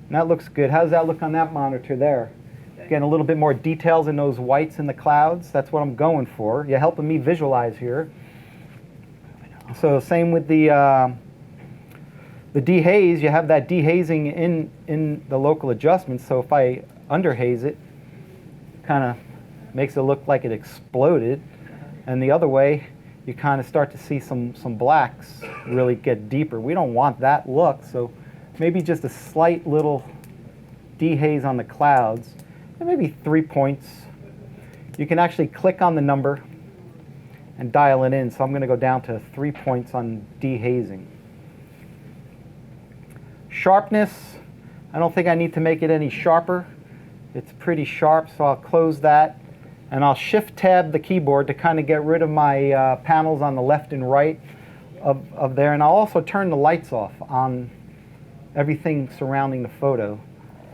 and that looks good. How does that look on that monitor there? Getting a little bit more details in those whites in the clouds. That's what I'm going for. You're helping me visualize here. So same with the dehaze. You have that dehazing in the local adjustments. So if I underhaze it, kind of makes it look like it exploded. And the other way, you kind of start to see some blacks really get deeper. We don't want that look, so maybe just a slight little dehaze on the clouds, and maybe 3 points. You can actually click on the number and dial it in, so I'm going to go down to 3 points on dehazing. Sharpness, I don't think I need to make it any sharper. It's pretty sharp, so I'll close that. And I'll shift-tab the keyboard to kind of get rid of my panels on the left and right of there. And I'll also turn the lights off on everything surrounding the photo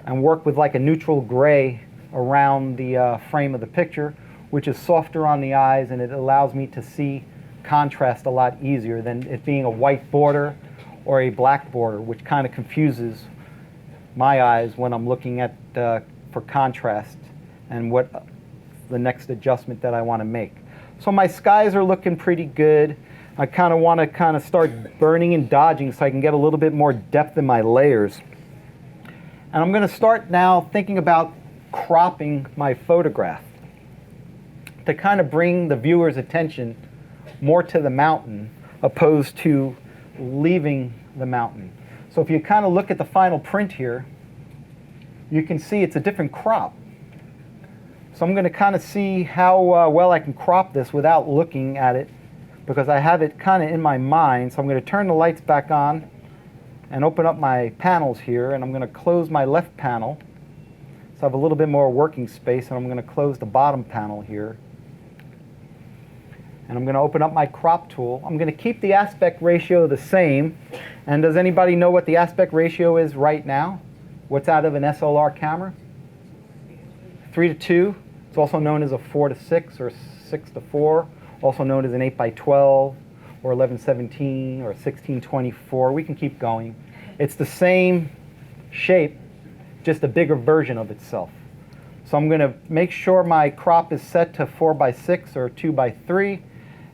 and work with like a neutral gray around the frame of the picture, which is softer on the eyes, and it allows me to see contrast a lot easier than it being a white border or a black border, which kind of confuses my eyes when I'm looking at for contrast and what the next adjustment that I want to make. So my skies are looking pretty good. I kind of want to start burning and dodging so I can get a little bit more depth in my layers. And I'm going to start now thinking about cropping my photograph to kind of bring the viewer's attention more to the mountain opposed to leaving the mountain. So if you kind of look at the final print here, you can see it's a different crop. So I'm going to kind of see how well I can crop this without looking at it, because I have it kind of in my mind. So I'm going to turn the lights back on and open up my panels here, and I'm going to close my left panel so I have a little bit more working space, and I'm going to close the bottom panel here. And I'm going to open up my crop tool. I'm going to keep the aspect ratio the same. And does anybody know what the aspect ratio is right now? What's out of an SLR camera? 3:2. It's also known as a 4:6 or 6:4, also known as an 8:12 or 11:17 or 16:24. We can keep going. It's the same shape, just a bigger version of itself. So I'm going to make sure my crop is set to 4:6 or 2:3,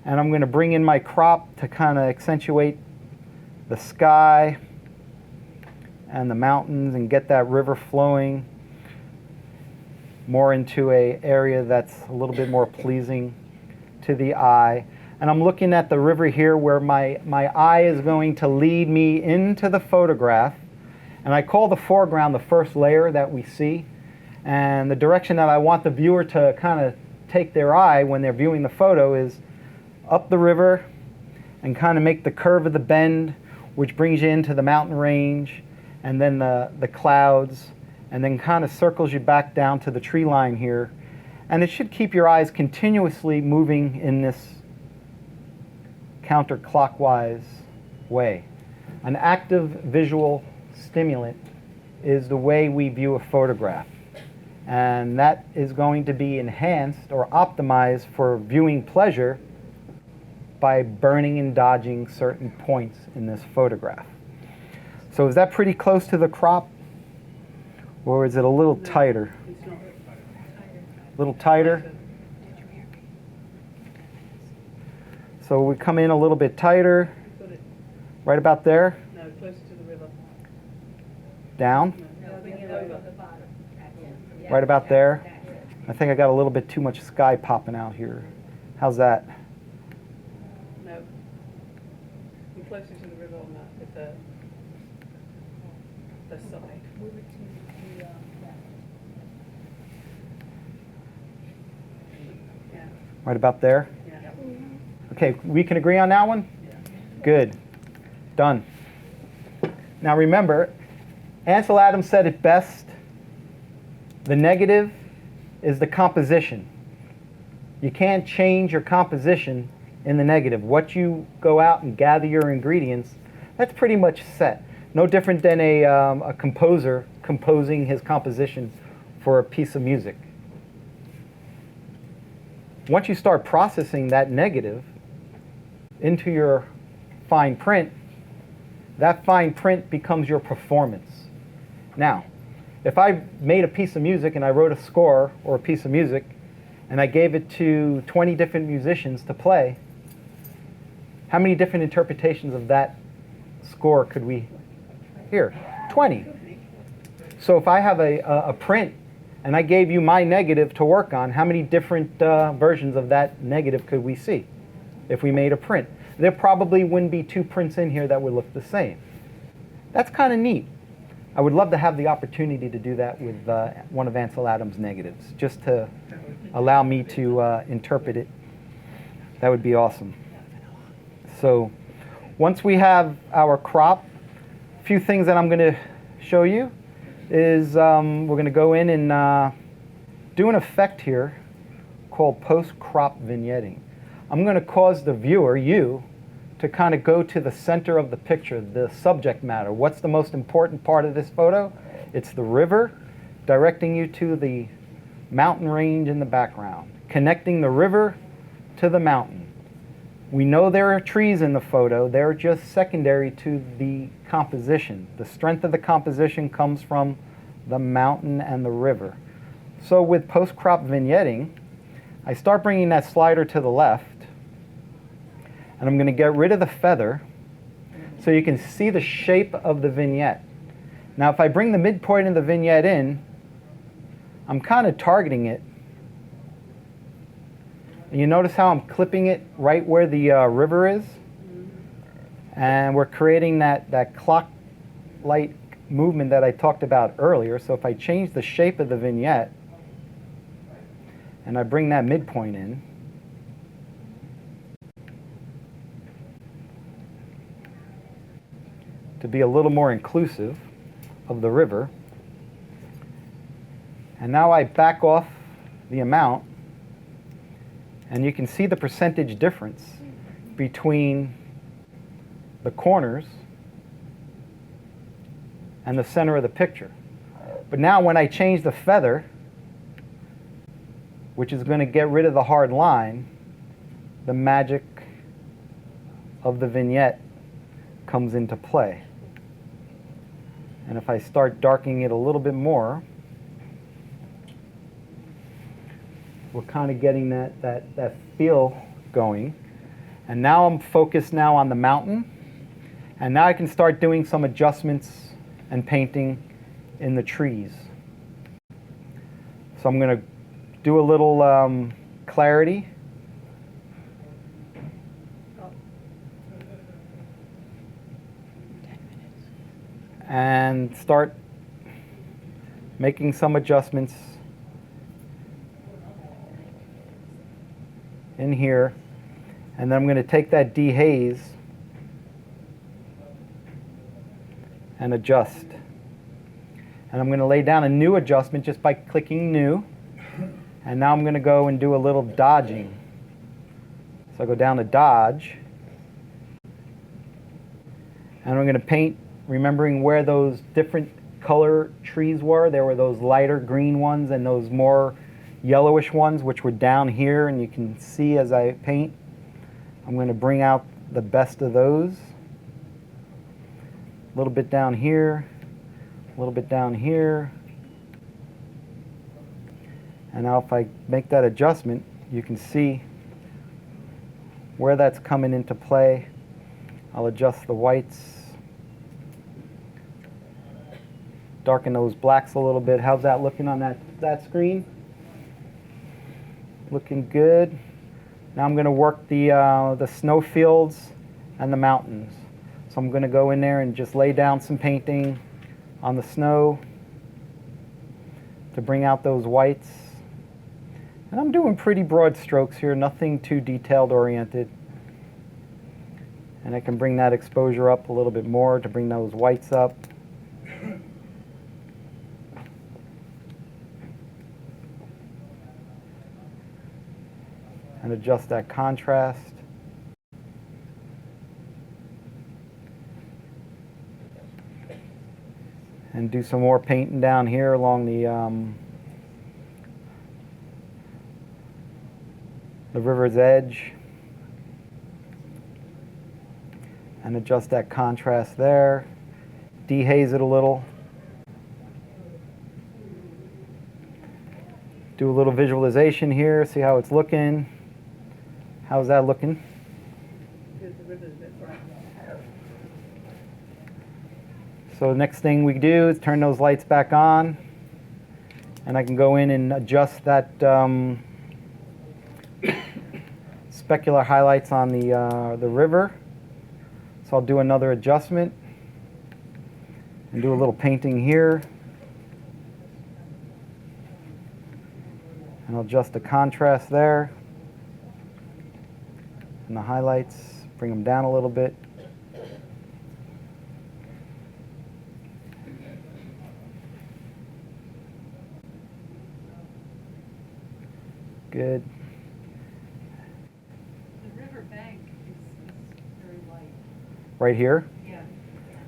and I'm going to bring in my crop to kind of accentuate the sky and the mountains and get that river flowing more into an area that's a little bit more pleasing to the eye. And I'm looking at the river here where my eye is going to lead me into the photograph. And I call the foreground the first layer that we see. And the direction that I want the viewer to kind of take their eye when they're viewing the photo is up the river and kind of make the curve of the bend, which brings you into the mountain range, and then the clouds, and then kind of circles you back down to the tree line here. And it should keep your eyes continuously moving in this counterclockwise way. An active visual stimulant is the way we view a photograph. And that is going to be enhanced or optimized for viewing pleasure by burning and dodging certain points in this photograph. So is that pretty close to the crop? Or is it a little tighter? A little tighter? So we come in a little bit tighter, right about there? No, closer to the river. Down? Right about there? I think I got a little bit too much sky popping out here. How's that? No. You're closer to the river on that, with the side. Yeah. Right about there? Yeah. Okay, we can agree on that one? Good. Done. Now remember, Ansel Adams said it best. The negative is the composition. You can't change your composition in the negative. What you go out and gather your ingredients, that's pretty much set. No different than a composer composing his composition for a piece of music. Once you start processing that negative into your fine print, that fine print becomes your performance. Now, if I made a piece of music and I wrote a score or a piece of music and I gave it to 20 different musicians to play, how many different interpretations of that score could we hear? 20. So if I have a print and I gave you my negative to work on, how many different versions of that negative could we see? if we made a print. There probably wouldn't be two prints in here that would look the same. That's kind of neat. I would love to have the opportunity to do that with one of Ansel Adams' negatives, just to allow me to interpret it. That would be awesome. So once we have our crop, a few things that I'm going to show you is we're going to go in and do an effect here called post-crop vignetting. I'm going to cause the viewer, you, to kind of go to the center of the picture, the subject matter. What's the most important part of this photo? It's the river, directing you to the mountain range in the background, connecting the river to the mountain. We know there are trees in the photo. They're just secondary to the composition. The strength of the composition comes from the mountain and the river. So with post-crop vignetting, I start bringing that slider to the left, and I'm going to get rid of the feather so you can see the shape of the vignette. Now if I bring the midpoint of the vignette in, I'm kind of targeting it. And you notice how I'm clipping it right where the river is? And we're creating that clock-like movement that I talked about earlier. So if I change the shape of the vignette, and I bring that midpoint in, to be a little more inclusive of the river, and now I back off the amount, and you can see the percentage difference between the corners and the center of the picture. But now when I change the feather, which is going to get rid of the hard line, the magic of the vignette comes into play. And if I start darkening it a little bit more, we're kind of getting that feel going. And now I'm focused now on the mountain. And now I can start doing some adjustments and painting in the trees. So I'm going to do a little clarity. And start making some adjustments in here. And then I'm going to take that dehaze and adjust. And I'm going to lay down a new adjustment just by clicking new. And now I'm going to go and do a little dodging. So I go down to dodge. And I'm going to paint, remembering where those different color trees were. There were those lighter green ones and those more yellowish ones, which were down here, and you can see as I paint. I'm going to bring out the best of those. A little bit down here, a little bit down here. And now if I make that adjustment, you can see where that's coming into play. I'll adjust the whites, darken those blacks a little bit. How's that looking on that screen? Looking good. Now I'm going to work the snow fields and the mountains. So I'm going to go in there and just lay down some painting on the snow to bring out those whites. And I'm doing pretty broad strokes here, nothing too detailed oriented. And I can bring that exposure up a little bit more to bring those whites up. And adjust that contrast. And do some more painting down here along the river's edge. And adjust that contrast there. Dehaze it a little. Do a little visualization here, see how it's looking. How's that looking? Because the river's a bit bright. So the next thing we do is turn those lights back on, and I can go in and adjust that specular highlights on the river. So I'll do another adjustment and do a little painting here. And I'll adjust the contrast there. And the highlights, bring them down a little bit. Good. The river bank is very light. Right here. Yeah.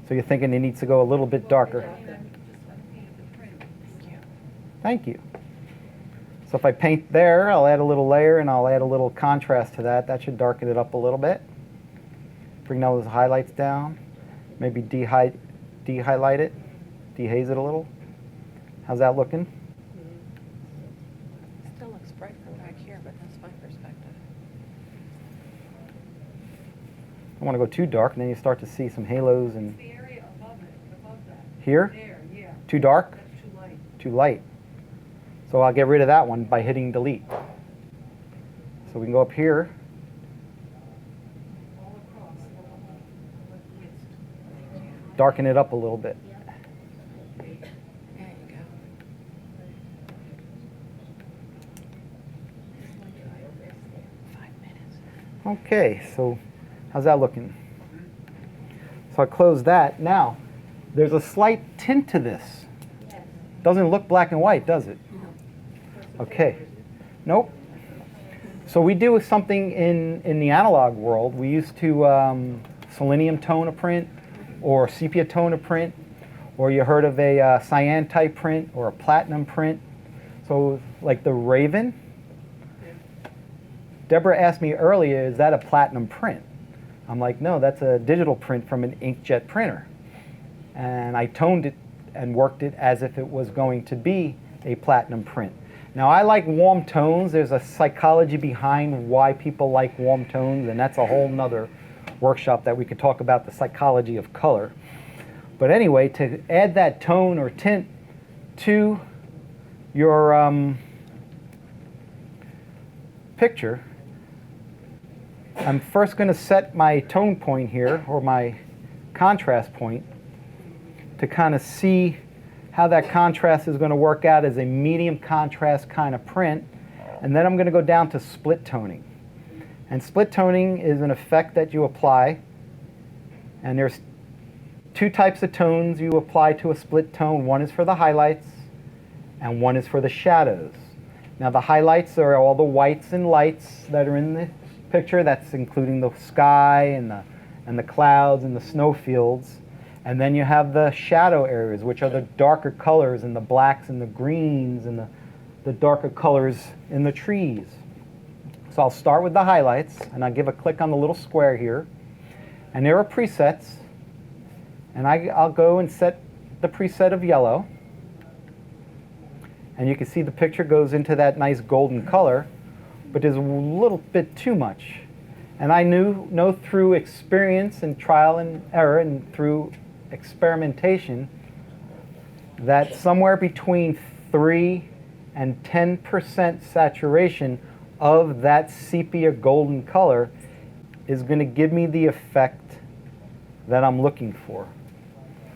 So you're thinking it needs to go a little bit darker. I painted the print. Thank you. So if I paint there, I'll add a little layer and I'll add a little contrast to that. That should darken it up a little bit. Bring those highlights down. Maybe de-highlight it, dehaze it a little. How's that looking? Still looks bright from back here, but that's my perspective. I don't want to go too dark, and then you start to see some halos and The area above it, above that. here. There, yeah. Too dark? That's too light. Too light. So I'll get rid of that one by hitting delete. So we can go up here. All across, all width. Darken it up a little bit. There you go. Okay, so how's that looking? So I close that. Now, there's a slight tint to this. Doesn't look black and white, does it? Okay. Nope. So we do something in the analog world. We used to selenium tone a print, or sepia tone a print, or you heard of a cyan type print or a platinum print. So like the Raven. Deborah asked me earlier, is that a platinum print? I'm like, no, that's a digital print from an inkjet printer. And I toned it and worked it as if it was going to be a platinum print. Now I like warm tones. There's a psychology behind why people like warm tones, and that's a whole nother workshop that we could talk about, the psychology of color. But anyway, to add that tone or tint to your picture, I'm first going to set my tone point here, or my contrast point, to kind of see how that contrast is going to work out as a medium contrast kind of print. And then I'm going to go down to split toning. And split toning is an effect that you apply. And there's two types of tones you apply to a split tone. One is for the highlights, and one is for the shadows. Now the highlights are all the whites and lights that are in the picture. That's including the sky and the clouds and the snowfields. And then you have the shadow areas, which are the darker colors, and the blacks and the greens and the darker colors in the trees. So I'll start with the highlights, and I'll give a click on the little square here. And there are presets. And I'll go and set the preset of yellow. And you can see the picture goes into that nice golden color, but there's a little bit too much. And I know through experience and trial and error and through experimentation that somewhere between 3 and 10% saturation of that sepia golden color is going to give me the effect that I'm looking for,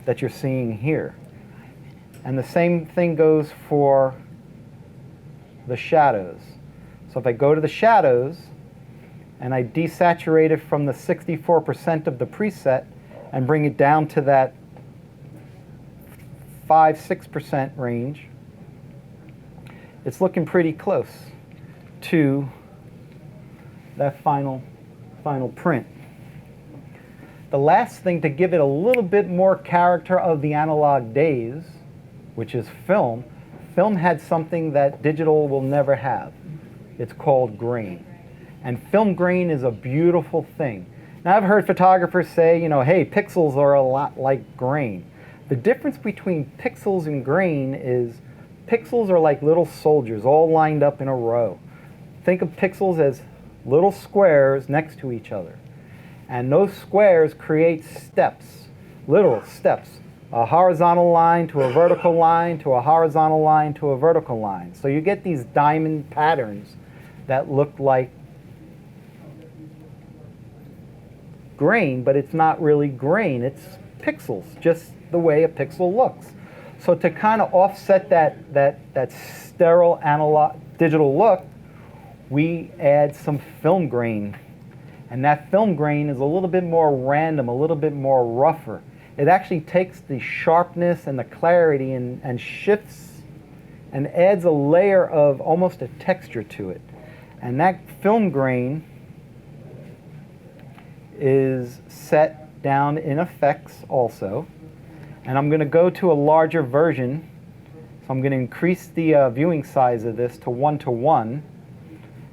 that you're seeing here. And the same thing goes for the shadows. So if I go to the shadows and I desaturate it from the 64% of the preset and bring it down to that 5-6% range, it's looking pretty close to that final print. The last thing, to give it a little bit more character of the analog days, which is film. Film had something that digital will never have. It's called grain. And film grain is a beautiful thing. Now I've heard photographers say, hey, pixels are a lot like grain. The difference between pixels and grain is pixels are like little soldiers all lined up in a row. Think of pixels as little squares next to each other. And those squares create steps, literal steps. A horizontal line to a vertical line to a horizontal line to a vertical line. So you get these diamond patterns that look like grain, but it's not really grain. It's pixels, just the way a pixel looks. So to kind of offset that sterile analog digital look, we add some film grain. And that film grain is a little bit more random, a little bit more rougher. It actually takes the sharpness and the clarity and shifts and adds a layer of almost a texture to it. And that film grain is set down in effects also. And I'm going to go to a larger version. So I'm going to increase the viewing size of this to 1:1.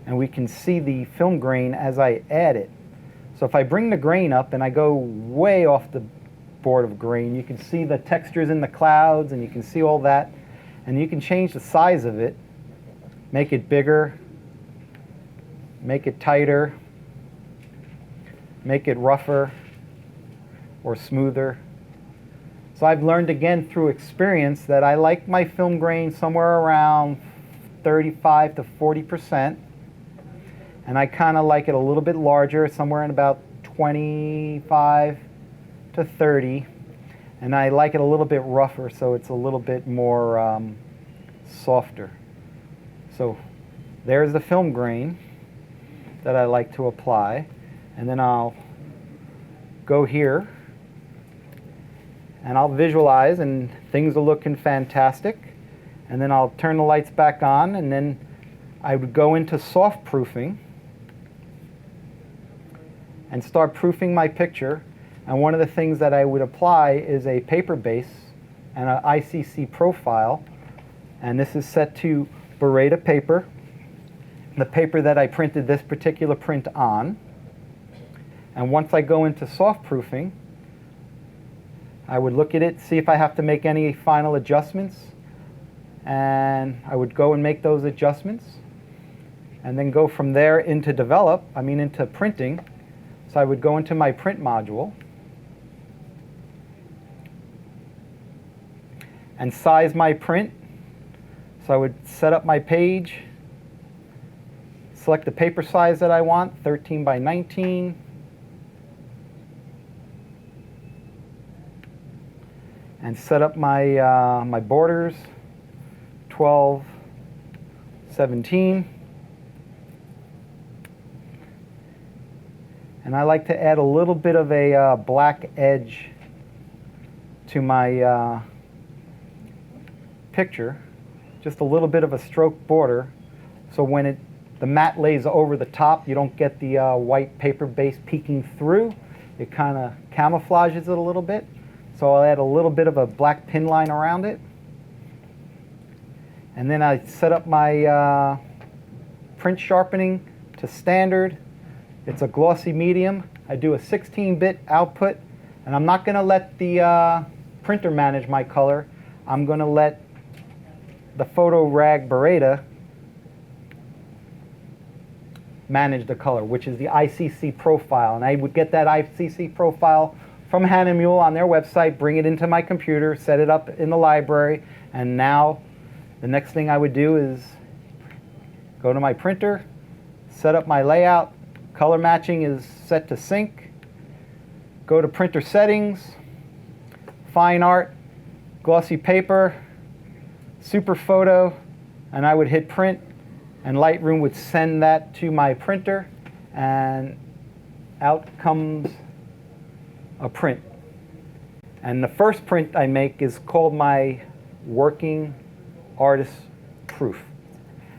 And we can see the film grain as I add it. So if I bring the grain up and I go way off the board of grain, you can see the textures in the clouds and you can see all that. And you can change the size of it, make it bigger, make it tighter, make it rougher or smoother. So I've learned again through experience that I like my film grain somewhere around 35 to 40%. And I kind of like it a little bit larger, somewhere in about 25 to 30. And I like it a little bit rougher, so it's a little bit more softer. So there's the film grain that I like to apply. And then I'll go here and I'll visualize, and things are looking fantastic. And then I'll turn the lights back on, and then I would go into soft proofing and start proofing my picture. And one of the things that I would apply is a paper base and an ICC profile. And this is set to Beretta paper, the paper that I printed this particular print on. And once I go into soft proofing, I would look at it, see if I have to make any final adjustments. And I would go and make those adjustments. And then go from there into into printing. So I would go into my print module and size my print. So I would set up my page, select the paper size that I want, 13 by 19. And set up my, my borders, 12, 17. And I like to add a little bit of a black edge to my picture, just a little bit of a stroke border, so when the matte lays over the top, you don't get the white paper base peeking through. It kind of camouflages it a little bit. So I'll add a little bit of a black pin line around it. And then I set up my print sharpening to standard. It's a glossy medium. I do a 16-bit output, and I'm not going to let the printer manage my color. I'm going to let the Photo Rag Beretta manage the color, which is the ICC profile. And I would get that ICC profile from Hahnemühle on their website, bring it into my computer, set it up in the library, and now the next thing I would do is go to my printer, set up my layout. Color matching is set to sync. Go to printer settings, fine art, glossy paper, super photo, and I would hit print, and Lightroom would send that to my printer, and out comes a print. And the first print I make is called my working artist proof.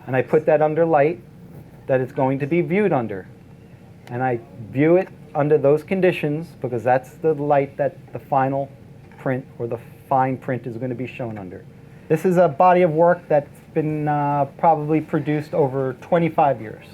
And I put that under light that it's going to be viewed under. And I view it under those conditions because that's the light that the final print or the fine print is going to be shown under. This is a body of work that's been probably produced over 25 years.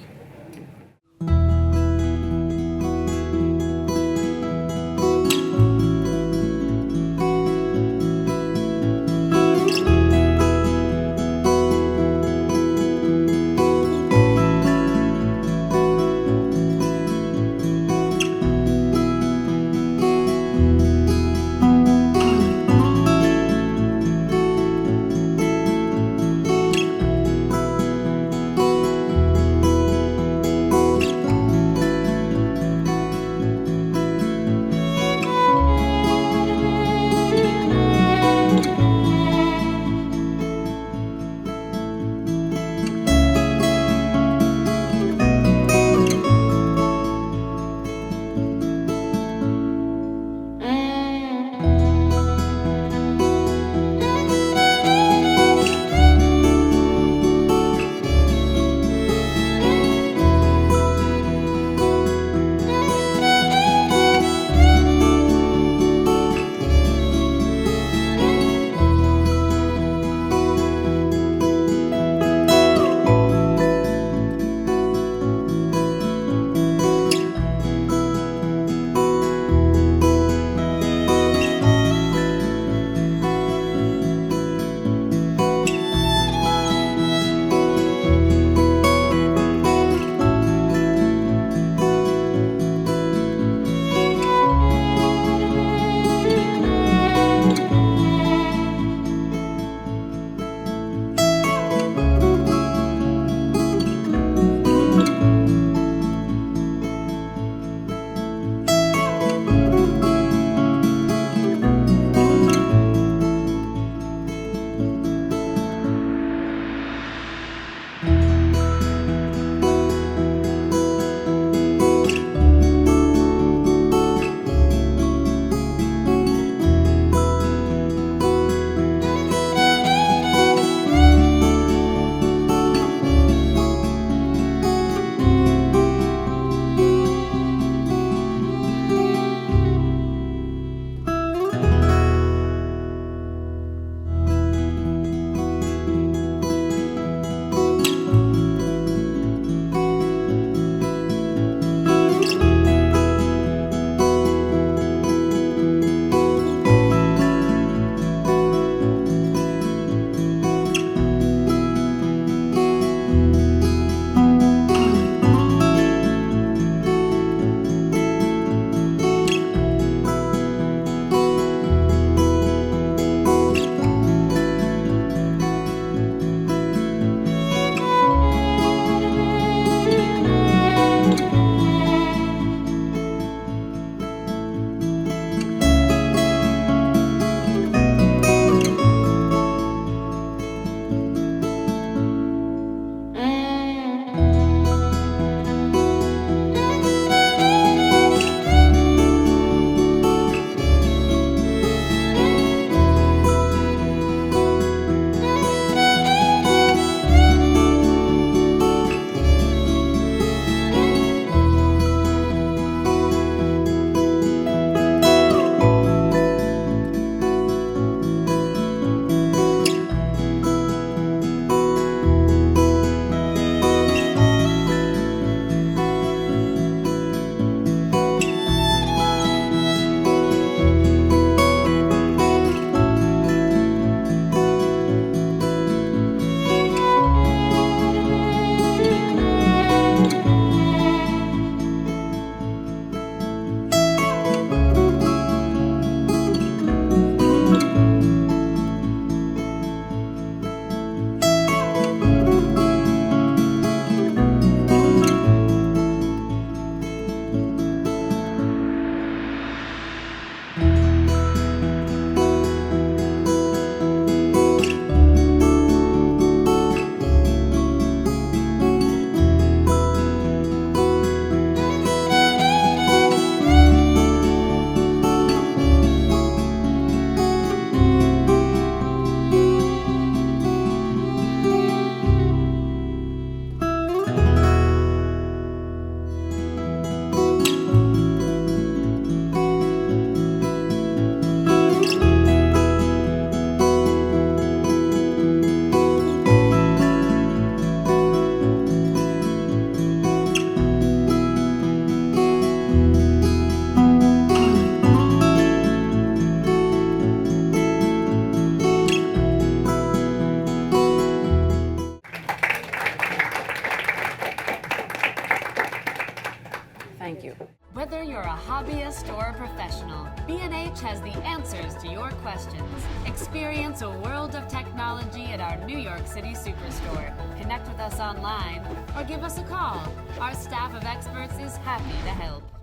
hobbyist or a professional, B&H has the answers to your questions. Experience a world of technology at our New York City Superstore. Connect with us online or give us a call. Our staff of experts is happy to help.